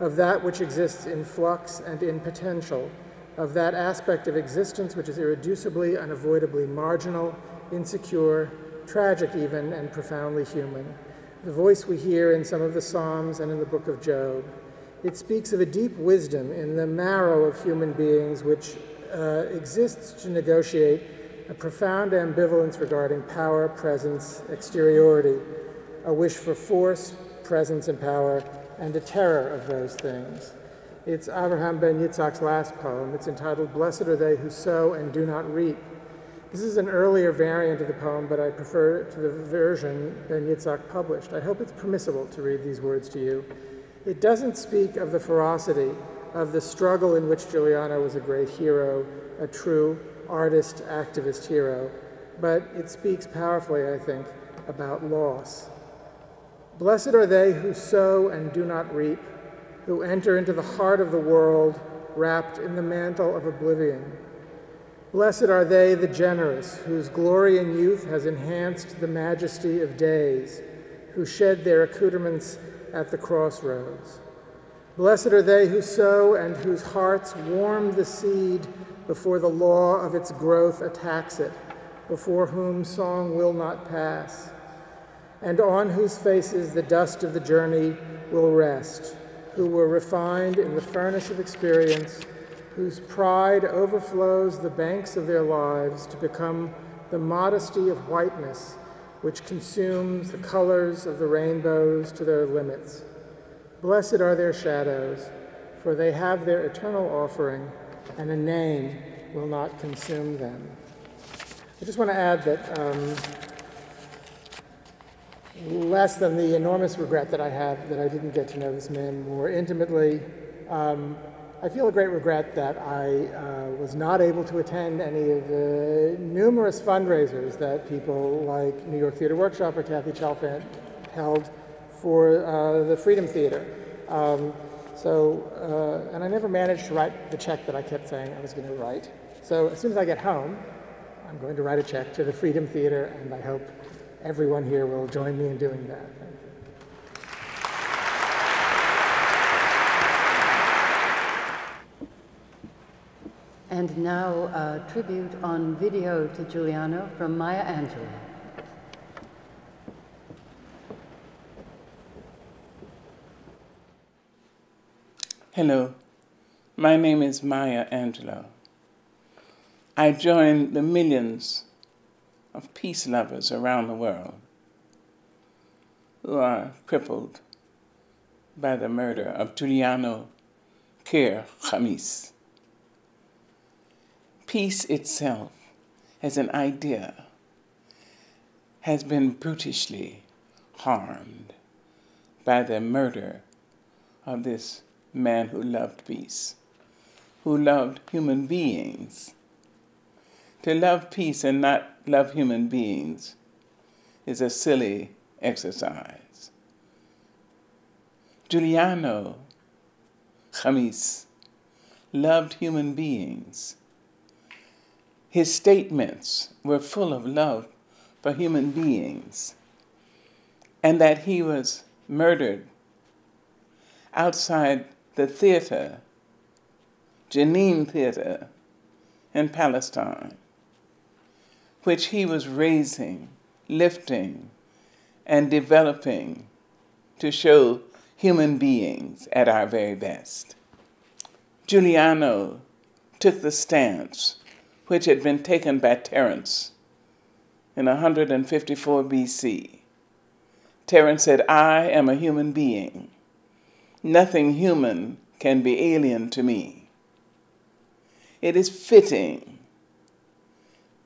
of that which exists in flux and in potential, of that aspect of existence which is irreducibly, unavoidably marginal, insecure, tragic even, and profoundly human. The voice we hear in some of the Psalms and in the book of Job. It speaks of a deep wisdom in the marrow of human beings which exists to negotiate a profound ambivalence regarding power, presence, exteriority, a wish for force, presence, and power, and a terror of those things. It's Abraham ben Yitzhak's last poem. It's entitled, "Blessed are they who sow and do not reap." This is an earlier variant of the poem, but I prefer it to the version Ben Yitzhak published. I hope it's permissible to read these words to you. It doesn't speak of the ferocity of the struggle in which Juliano was a great hero, a true artist, activist hero, but it speaks powerfully, I think, about loss. Blessed are they who sow and do not reap, who enter into the heart of the world wrapped in the mantle of oblivion. Blessed are they, the generous, whose glory in youth has enhanced the majesty of days, who shed their accoutrements at the crossroads. Blessed are they who sow and whose hearts warm the seed before the law of its growth attacks it, before whom song will not pass, and on whose faces the dust of the journey will rest, who were refined in the furnace of experience, whose pride overflows the banks of their lives to become the modesty of whiteness which consumes the colors of the rainbows to their limits. Blessed are their shadows, for they have their eternal offering, and a name will not consume them. I just want to add that less than the enormous regret that I have that I didn't get to know this man more intimately, I feel a great regret that I was not able to attend any of the numerous fundraisers that people like New York Theater Workshop or Kathy Chalfant held for the Freedom Theater. And I never managed to write the check that I kept saying I was going to write. So as soon as I get home, I'm going to write a check to the Freedom Theater, and I hope everyone here will join me in doing that. Thank you. And now a tribute on video to Juliano from Maya Angelou. Hello, my name is Maya Angelou. I join the millions of peace lovers around the world who are crippled by the murder of Juliano Mer-Khamis. Peace itself, as an idea, has been brutishly harmed by the murder of this man who loved peace, who loved human beings. To love peace and not love human beings is a silly exercise. Juliano Mer-Khamis loved human beings. His statements were full of love for human beings, and that he was murdered outside the theater, Jenin Theater in Palestine, which he was raising, lifting, and developing to show human beings at our very best. Juliano took the stance which had been taken by Terence in 154 BC. Terence said, "I am a human being. Nothing human can be alien to me." It is fitting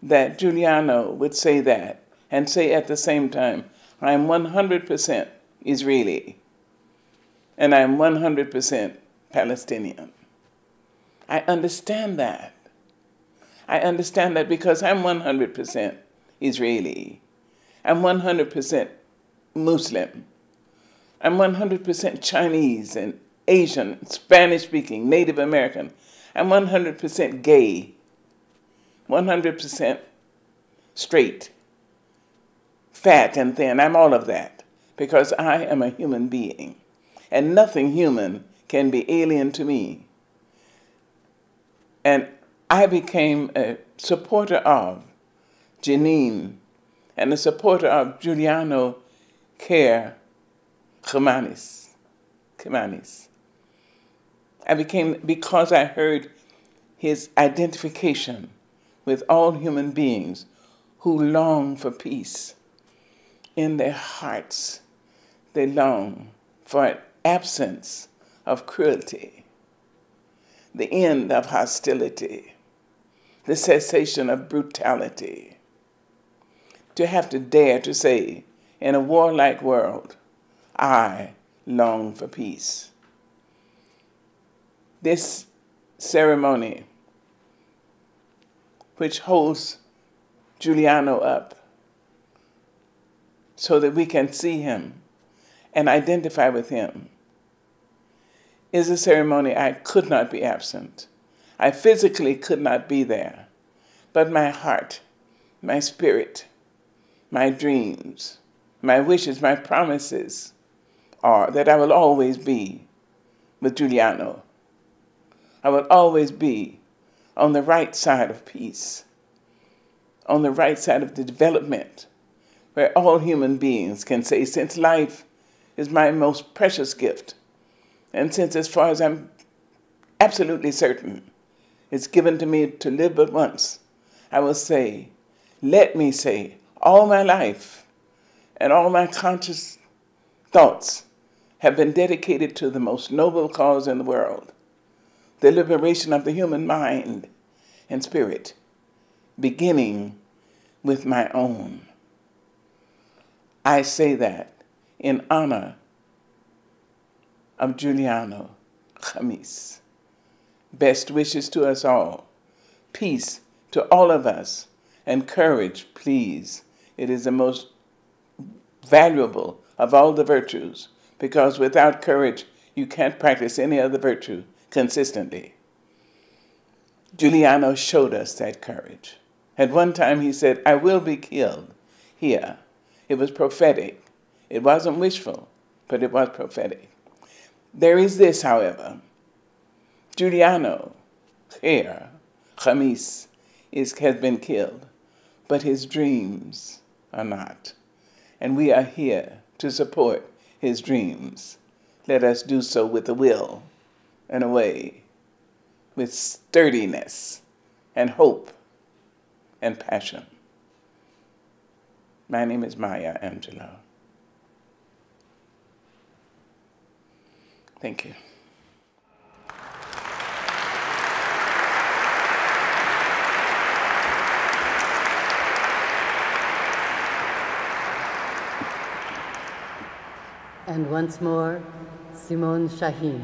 that Juliano would say that and say at the same time, I am 100% Israeli and I am 100% Palestinian. I understand that. I understand that because I'm 100% Israeli. I'm 100% Muslim. I'm 100% Chinese and Asian, Spanish-speaking, Native American. I'm 100% gay, 100% straight, fat and thin. I'm all of that because I am a human being, and nothing human can be alien to me. And I became a supporter of Jenin and a supporter of Juliano Mer-Khamis. I became, because I heard his identification with all human beings who long for peace. In their hearts, they long for an absence of cruelty, the end of hostility, the cessation of brutality. To have to dare to say, in a warlike world, I long for peace. This ceremony, which holds Juliano up so that we can see him and identify with him, is a ceremony I could not be absent. I physically could not be there, but my heart, my spirit, my dreams, my wishes, my promises are that I will always be with Juliano. I will always be on the right side of peace, on the right side of the development, where all human beings can say, since life is my most precious gift, and since, as far as I'm absolutely certain, it's given to me to live but once, I will say, let me say, all my life and all my conscious thoughts have been dedicated to the most noble cause in the world, the liberation of the human mind and spirit, beginning with my own. I say that in honor of Juliano Mer-Khamis. Best wishes to us all. Peace to all of us. And courage, please. It is the most valuable of all the virtues, because without courage, you can't practice any other virtue consistently. Juliano showed us that courage. At one time he said, I will be killed here. It was prophetic. It wasn't wishful, but it was prophetic. There is this, however. Juliano Mer-Khamis has been killed, but his dreams are not. And we are here to support his dreams. Let us do so with a will and a way, with sturdiness and hope and passion. My name is Maya Angelou. Thank you. And once more, Simone Shaheen.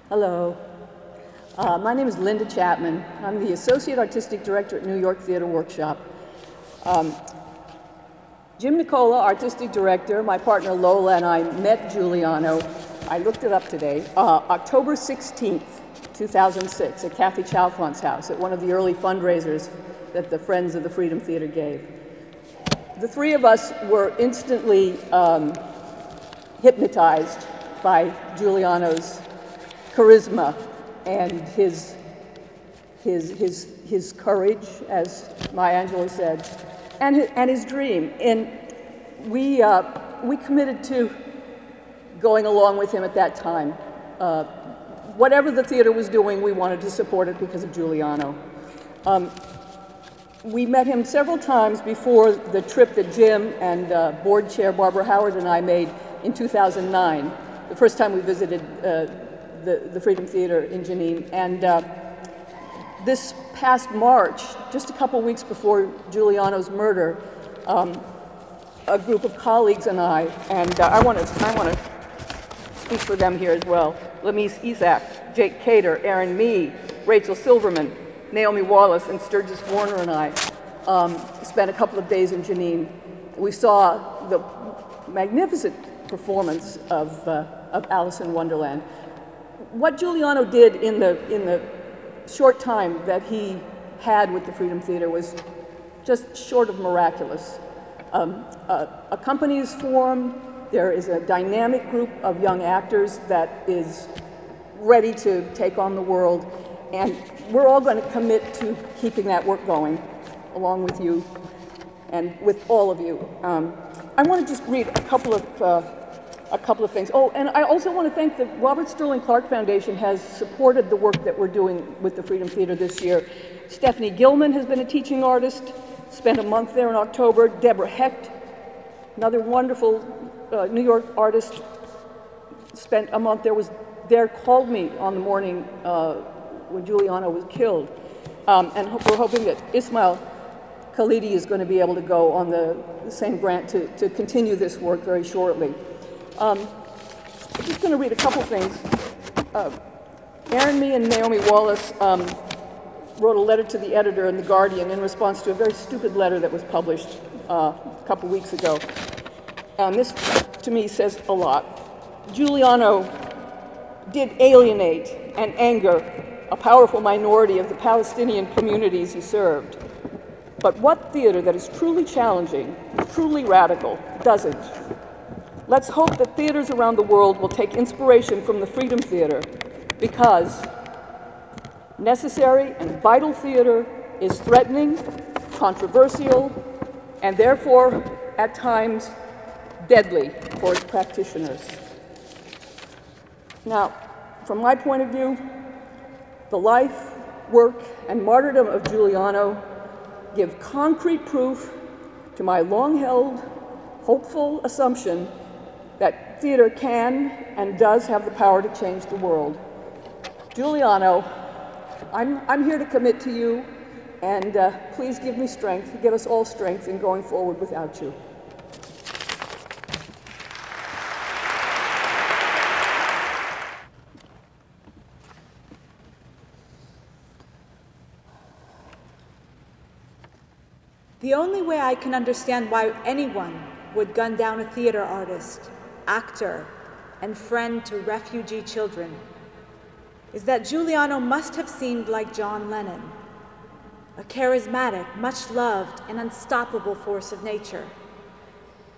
Hello. My name is Linda Chapman. I'm the Associate Artistic Director at New York Theater Workshop. Jim Nicola, Artistic Director, my partner Lola, and I met Juliano, I looked it up today, October 16th, 2006, at Kathy Chalfant's house, at one of the early fundraisers that the Friends of the Freedom Theater gave. The three of us were instantly hypnotized by Juliano's charisma and his courage, as Maya Angelou said, and his dream. And we committed to going along with him at that time. Whatever the theater was doing, we wanted to support it because of Juliano. We met him several times before the trip that Jim and board chair Barbara Howard and I made in 2009, the first time we visited the Freedom Theater in Jenin. And this past March, just a couple weeks before Juliano's murder, a group of colleagues and I want to speak for them here as well. Lamise Isaac, Jake Cater, Aaron Mee, Rachel Silverman, Naomi Wallace, and Sturgis Warner and I spent a couple of days in Jenin. We saw the magnificent performance of Alice in Wonderland. what Juliano did in the short time that he had with the Freedom Theater was just short of miraculous. A company is formed. There is a dynamic group of young actors that is ready to take on the world, and we're all going to commit to keeping that work going, along with you and with all of you. I want to just read a couple of things. Oh, and I also want to thank the Robert Sterling Clark Foundation has supported the work that we're doing with the Freedom Theater this year. Stephanie Gilman has been a teaching artist, spent a month there in October. Deborah Hecht, another wonderful New York artist, spent a month there, called me on the morning when Juliano was killed. And we're hoping that Ismail Khalidi is going to be able to go on the same grant to continue this work very shortly. I'm just going to read a couple things. Aaron Mee and Naomi Wallace wrote a letter to the editor in The Guardian in response to a very stupid letter that was published a couple weeks ago. This, to me, says a lot. Juliano did alienate and anger a powerful minority of the Palestinian communities he served. But what theater that is truly challenging, truly radical, doesn't? Let's hope that theaters around the world will take inspiration from the Freedom Theater, because necessary and vital theater is threatening, controversial, and therefore, at times, deadly for its practitioners. Now, from my point of view, the life, work, and martyrdom of Juliano give concrete proof to my long-held, hopeful assumption that theater can and does have the power to change the world. Juliano, I'm here to commit to you, and please give me strength, give us all strength in going forward without you. The only way I can understand why anyone would gun down a theater artist, actor, and friend to refugee children is that Juliano must have seemed like John Lennon, a charismatic, much-loved, and unstoppable force of nature.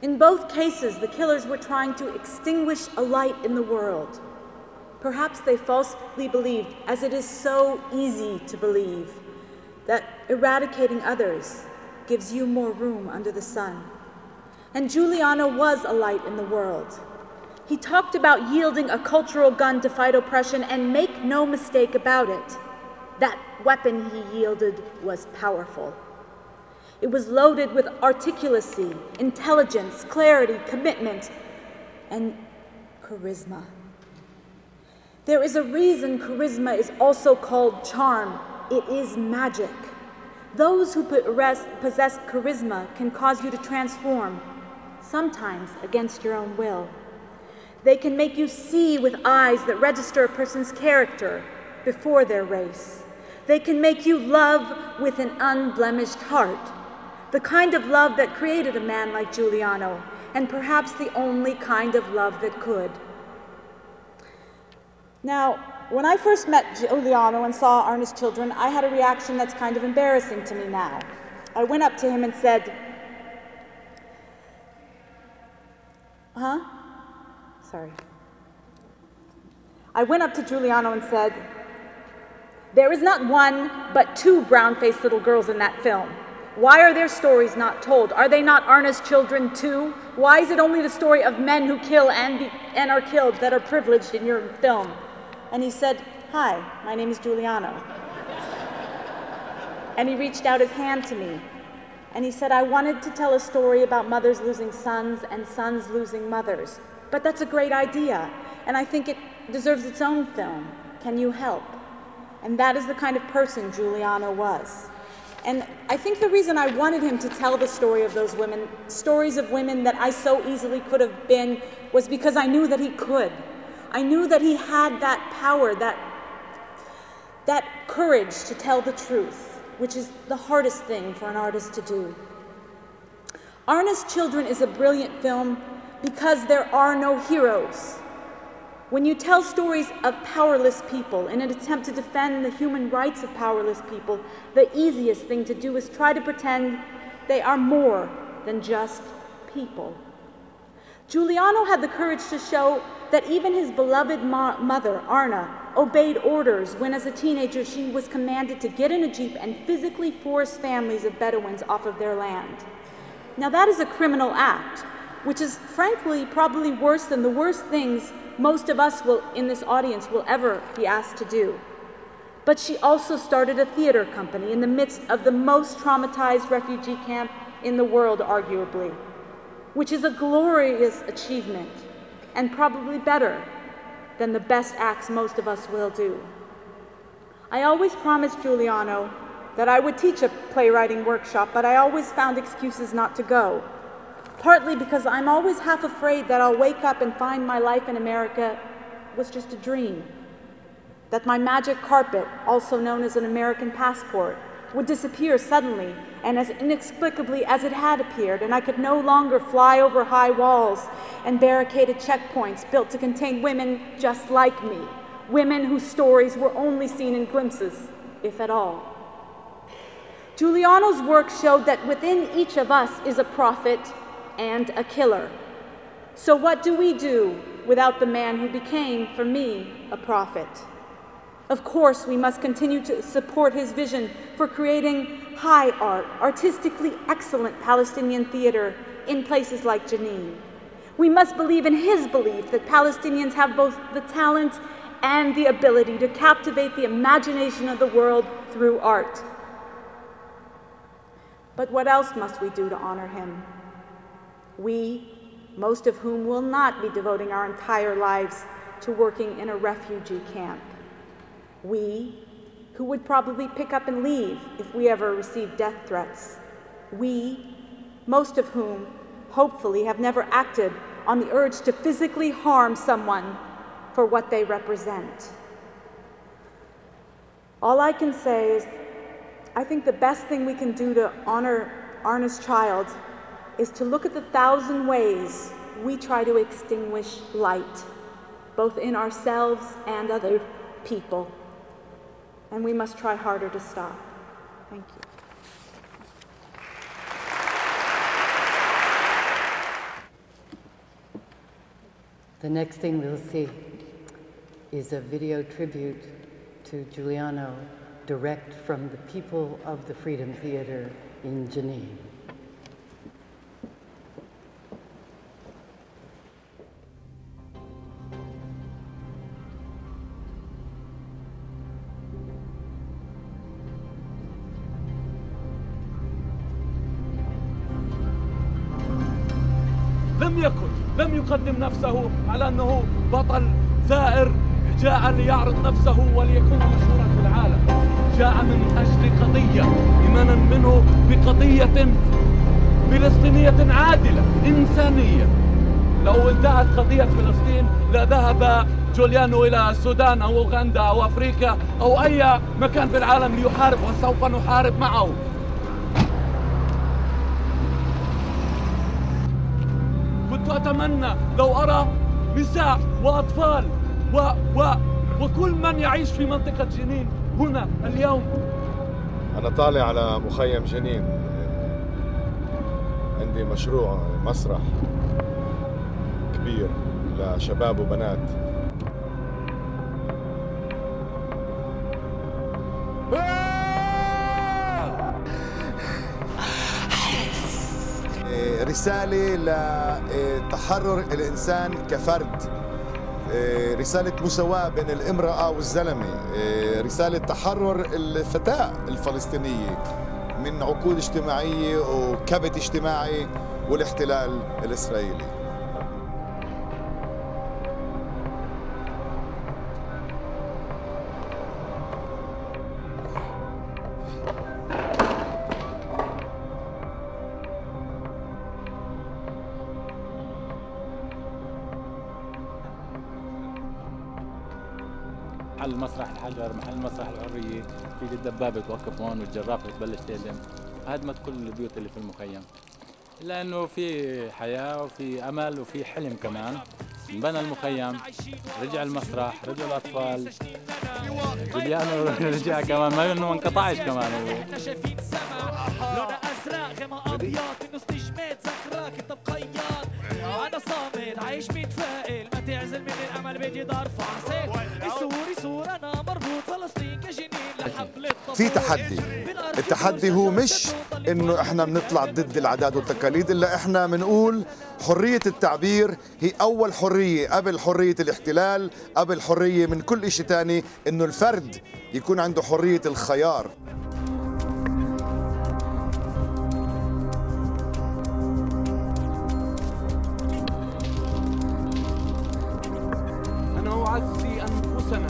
In both cases, the killers were trying to extinguish a light in the world. Perhaps they falsely believed, as it is so easy to believe, that eradicating others gives you more room under the sun. And Juliano was a light in the world. He talked about yielding a cultural gun to fight oppression, and make no mistake about it, that weapon he yielded was powerful. It was loaded with articulacy, intelligence, clarity, commitment, and charisma. There is a reason charisma is also called charm. It is magic. Those who possess charisma can cause you to transform, sometimes against your own will. They can make you see with eyes that register a person's character before their race. They can make you love with an unblemished heart, the kind of love that created a man like Juliano, and perhaps the only kind of love that could. Now, when I first met Juliano and saw Ernest Children, I had a reaction that's kind of embarrassing to me now. I went up to him and said, I went up to Juliano and said, there is not one, but two brown-faced little girls in that film. Why are their stories not told? Are they not Ernest Children too? Why is it only the story of men who kill and are killed that are privileged in your film? And he said, hi, my name is Juliano. And he reached out his hand to me. And he said, I wanted to tell a story about mothers losing sons and sons losing mothers. But that's a great idea. And I think it deserves its own film. Can you help? And that is the kind of person Juliano was. And I think the reason I wanted him to tell the story of those women, stories of women that I so easily could have been, was because I knew that he could. I knew that he had that power, that courage to tell the truth, which is the hardest thing for an artist to do. Ernest Children is a brilliant film because there are no heroes. When you tell stories of powerless people in an attempt to defend the human rights of powerless people, the easiest thing to do is try to pretend they are more than just people. Juliano had the courage to show that even his beloved mother, Arna, obeyed orders when as a teenager she was commanded to get in a jeep and physically force families of Bedouins off of their land. Now that is a criminal act, which is frankly probably worse than the worst things most of us in this audience will ever be asked to do. But she also started a theater company in the midst of the most traumatized refugee camp in the world, arguably, which is a glorious achievement and probably better than the best acts most of us will do. I always promised Juliano that I would teach a playwriting workshop, but I always found excuses not to go. Partly because I'm always half afraid that I'll wake up and find my life in America was just a dream. That my magic carpet, also known as an American passport, would disappear suddenly and as inexplicably as it had appeared, and I could no longer fly over high walls and barricaded checkpoints built to contain women just like me, women whose stories were only seen in glimpses, if at all. Juliano's work showed that within each of us is a prophet and a killer. So what do we do without the man who became, for me, a prophet? Of course, we must continue to support his vision for creating high art, artistically excellent Palestinian theater in places like Jenin. We must believe in his belief that Palestinians have both the talent and the ability to captivate the imagination of the world through art. But what else must we do to honor him? We, most of whom will not be devoting our entire lives to working in a refugee camp. We, who would probably pick up and leave if we ever received death threats. We, most of whom, hopefully, have never acted on the urge to physically harm someone for what they represent. All I can say is, I think the best thing we can do to honor Arna's child is to look at the 1,000 ways we try to extinguish light, both in ourselves and other people. And we must try harder to stop. Thank you. The next thing we'll see is a video tribute to Juliano, direct from the people of the Freedom Theater in Jenin. لم يقدم نفسه على أنه بطل ثائر جاء ليعرض نفسه وليكون مشهورا في العالم. جاء من أجل قضية، إيمانا منه بقضية فلسطينية عادلة إنسانية. لو انتهت قضية فلسطين لذهب جوليانو إلى السودان أو أوغندا أو أفريقيا أو أي مكان في العالم ليحارب، وسوف نحارب معه. كنت أتمنى لو أرى نساء وأطفال وكل من يعيش في منطقة جنين هنا اليوم. أنا طالع على مخيم جنين، عندي مشروع مسرح كبير لشباب وبنات. رسالة لتحرر الإنسان كفرد، رسالة مساواة بين الامرأة والزلمة، رسالة تحرر الفتاة الفلسطينية من عقود اجتماعية وكبت اجتماعي والاحتلال الإسرائيلي. محل مسرح الحجر، محل مسرح الحرية، في الدبابة توقف هون والجرافة تبلش تهدم، هدمت كل البيوت اللي في المخيم. إلا إنه في حياة وفي أمل وفي حلم كمان، انبنى المخيم، رجع المسرح، رجعوا الأطفال، جوليانو رجع كمان، ما إنه ما انقطعش كمان هو. لونها ازرق غمق ابيض انه استجماد ذكراك انت مقيد انا صامد عايش متفائل ما تعزل من الامل بيجي دار فاصل السوري صور انا مربوط فلسطين كجنين لحفله في تحدي. التحدي هو مش انه احنا بنطلع ضد العادات والتقاليد، الا احنا بنقول حرية التعبير هي اول حرية قبل حرية الاحتلال، قبل حرية من كل شيء تاني، انه الفرد يكون عنده حرية الخيار. أنا أعزي أنفسنا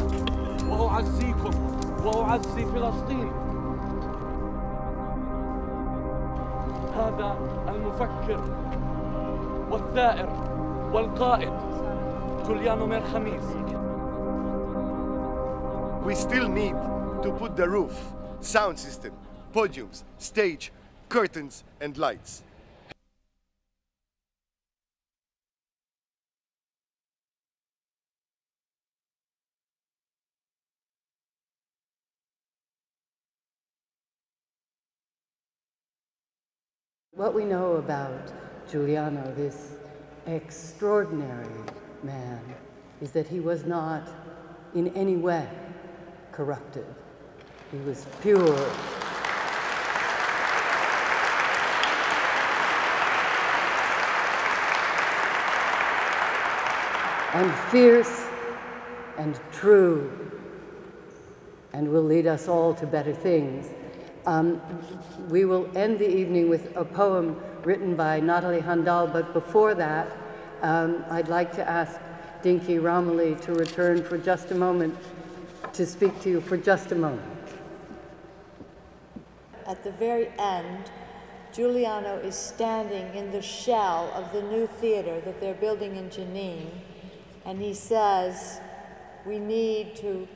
وأعزيكم وأعزي فلسطين. هذا المفكر والثائر والقائد جوليانو مير-خاميس. We still need to put the roof, sound system, podiums, stage, curtains and lights. What we know about Juliano, this extraordinary man, is that he was not in any way corrupted. He was pure. And fierce and true, and will lead us all to better things. We will end the evening with a poem written by Nathalie Handal, but before that, I'd like to ask Dinky Romilly to return for just a moment, to speak to you for just a moment. At the very end, Juliano is standing in the shell of the new theater that they're building in Jenin, and he says, we need to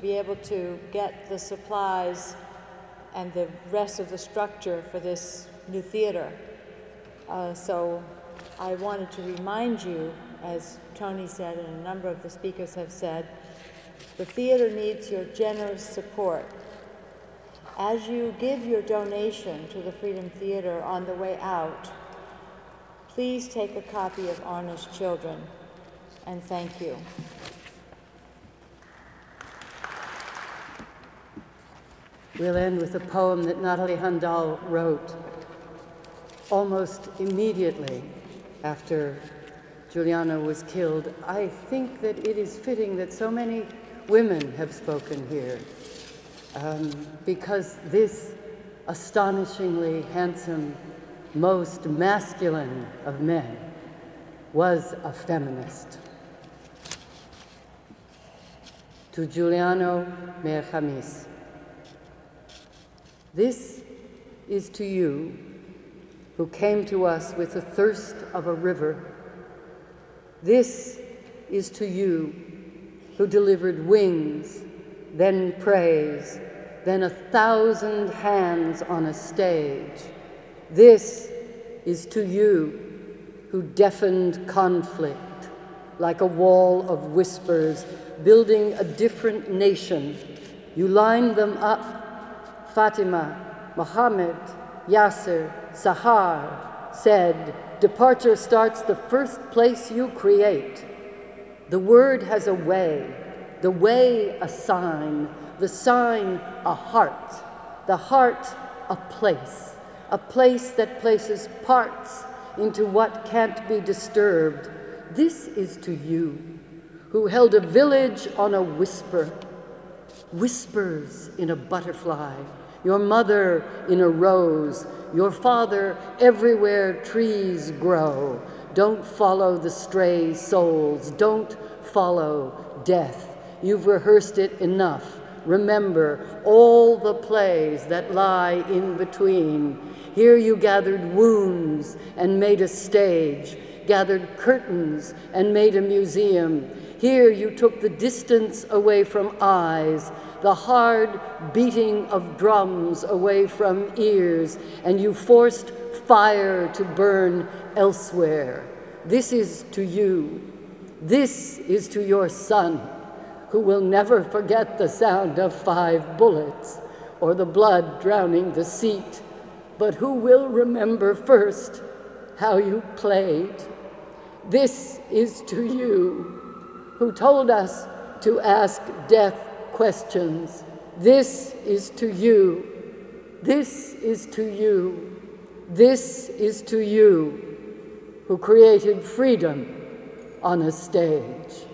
be able to get the supplies and the rest of the structure for this new theater. So I wanted to remind you, as Tony said and a number of the speakers have said, the theater needs your generous support. As you give your donation to the Freedom Theater on the way out, please take a copy of Arna's Children, and thank you. We'll end with a poem that Nathalie Handal wrote almost immediately after Juliano was killed. I think that it is fitting that so many women have spoken here, because this astonishingly handsome, most masculine of men was a feminist. To Juliano Mer-Khamis. This is to you, who came to us with the thirst of a river. This is to you, who delivered wings, then praise, then 1,000 hands on a stage. This is to you, who deafened conflict like a wall of whispers, building a different nation. You lined them up, Fatima, Mohammed, Yasser, Sahar, said, departure starts the first place you create. The word has a way, the way a sign, the sign a heart, the heart a place that places parts into what can't be disturbed. This is to you, who held a village on a whisper, whispers in a butterfly, your mother in a rose, your father everywhere trees grow. Don't follow the stray souls, don't follow death. You've rehearsed it enough. Remember all the plays that lie in between. Here you gathered wounds and made a stage, gathered curtains and made a museum. Here you took the distance away from eyes, the hard beating of drums away from ears, and you forced fire to burn elsewhere. This is to you. This is to your son, who will never forget the sound of 5 bullets or the blood drowning the seat, but who will remember first how you played. This is to you, who told us to ask death questions. This is to you. This is to you. This is to you, who created freedom on a stage.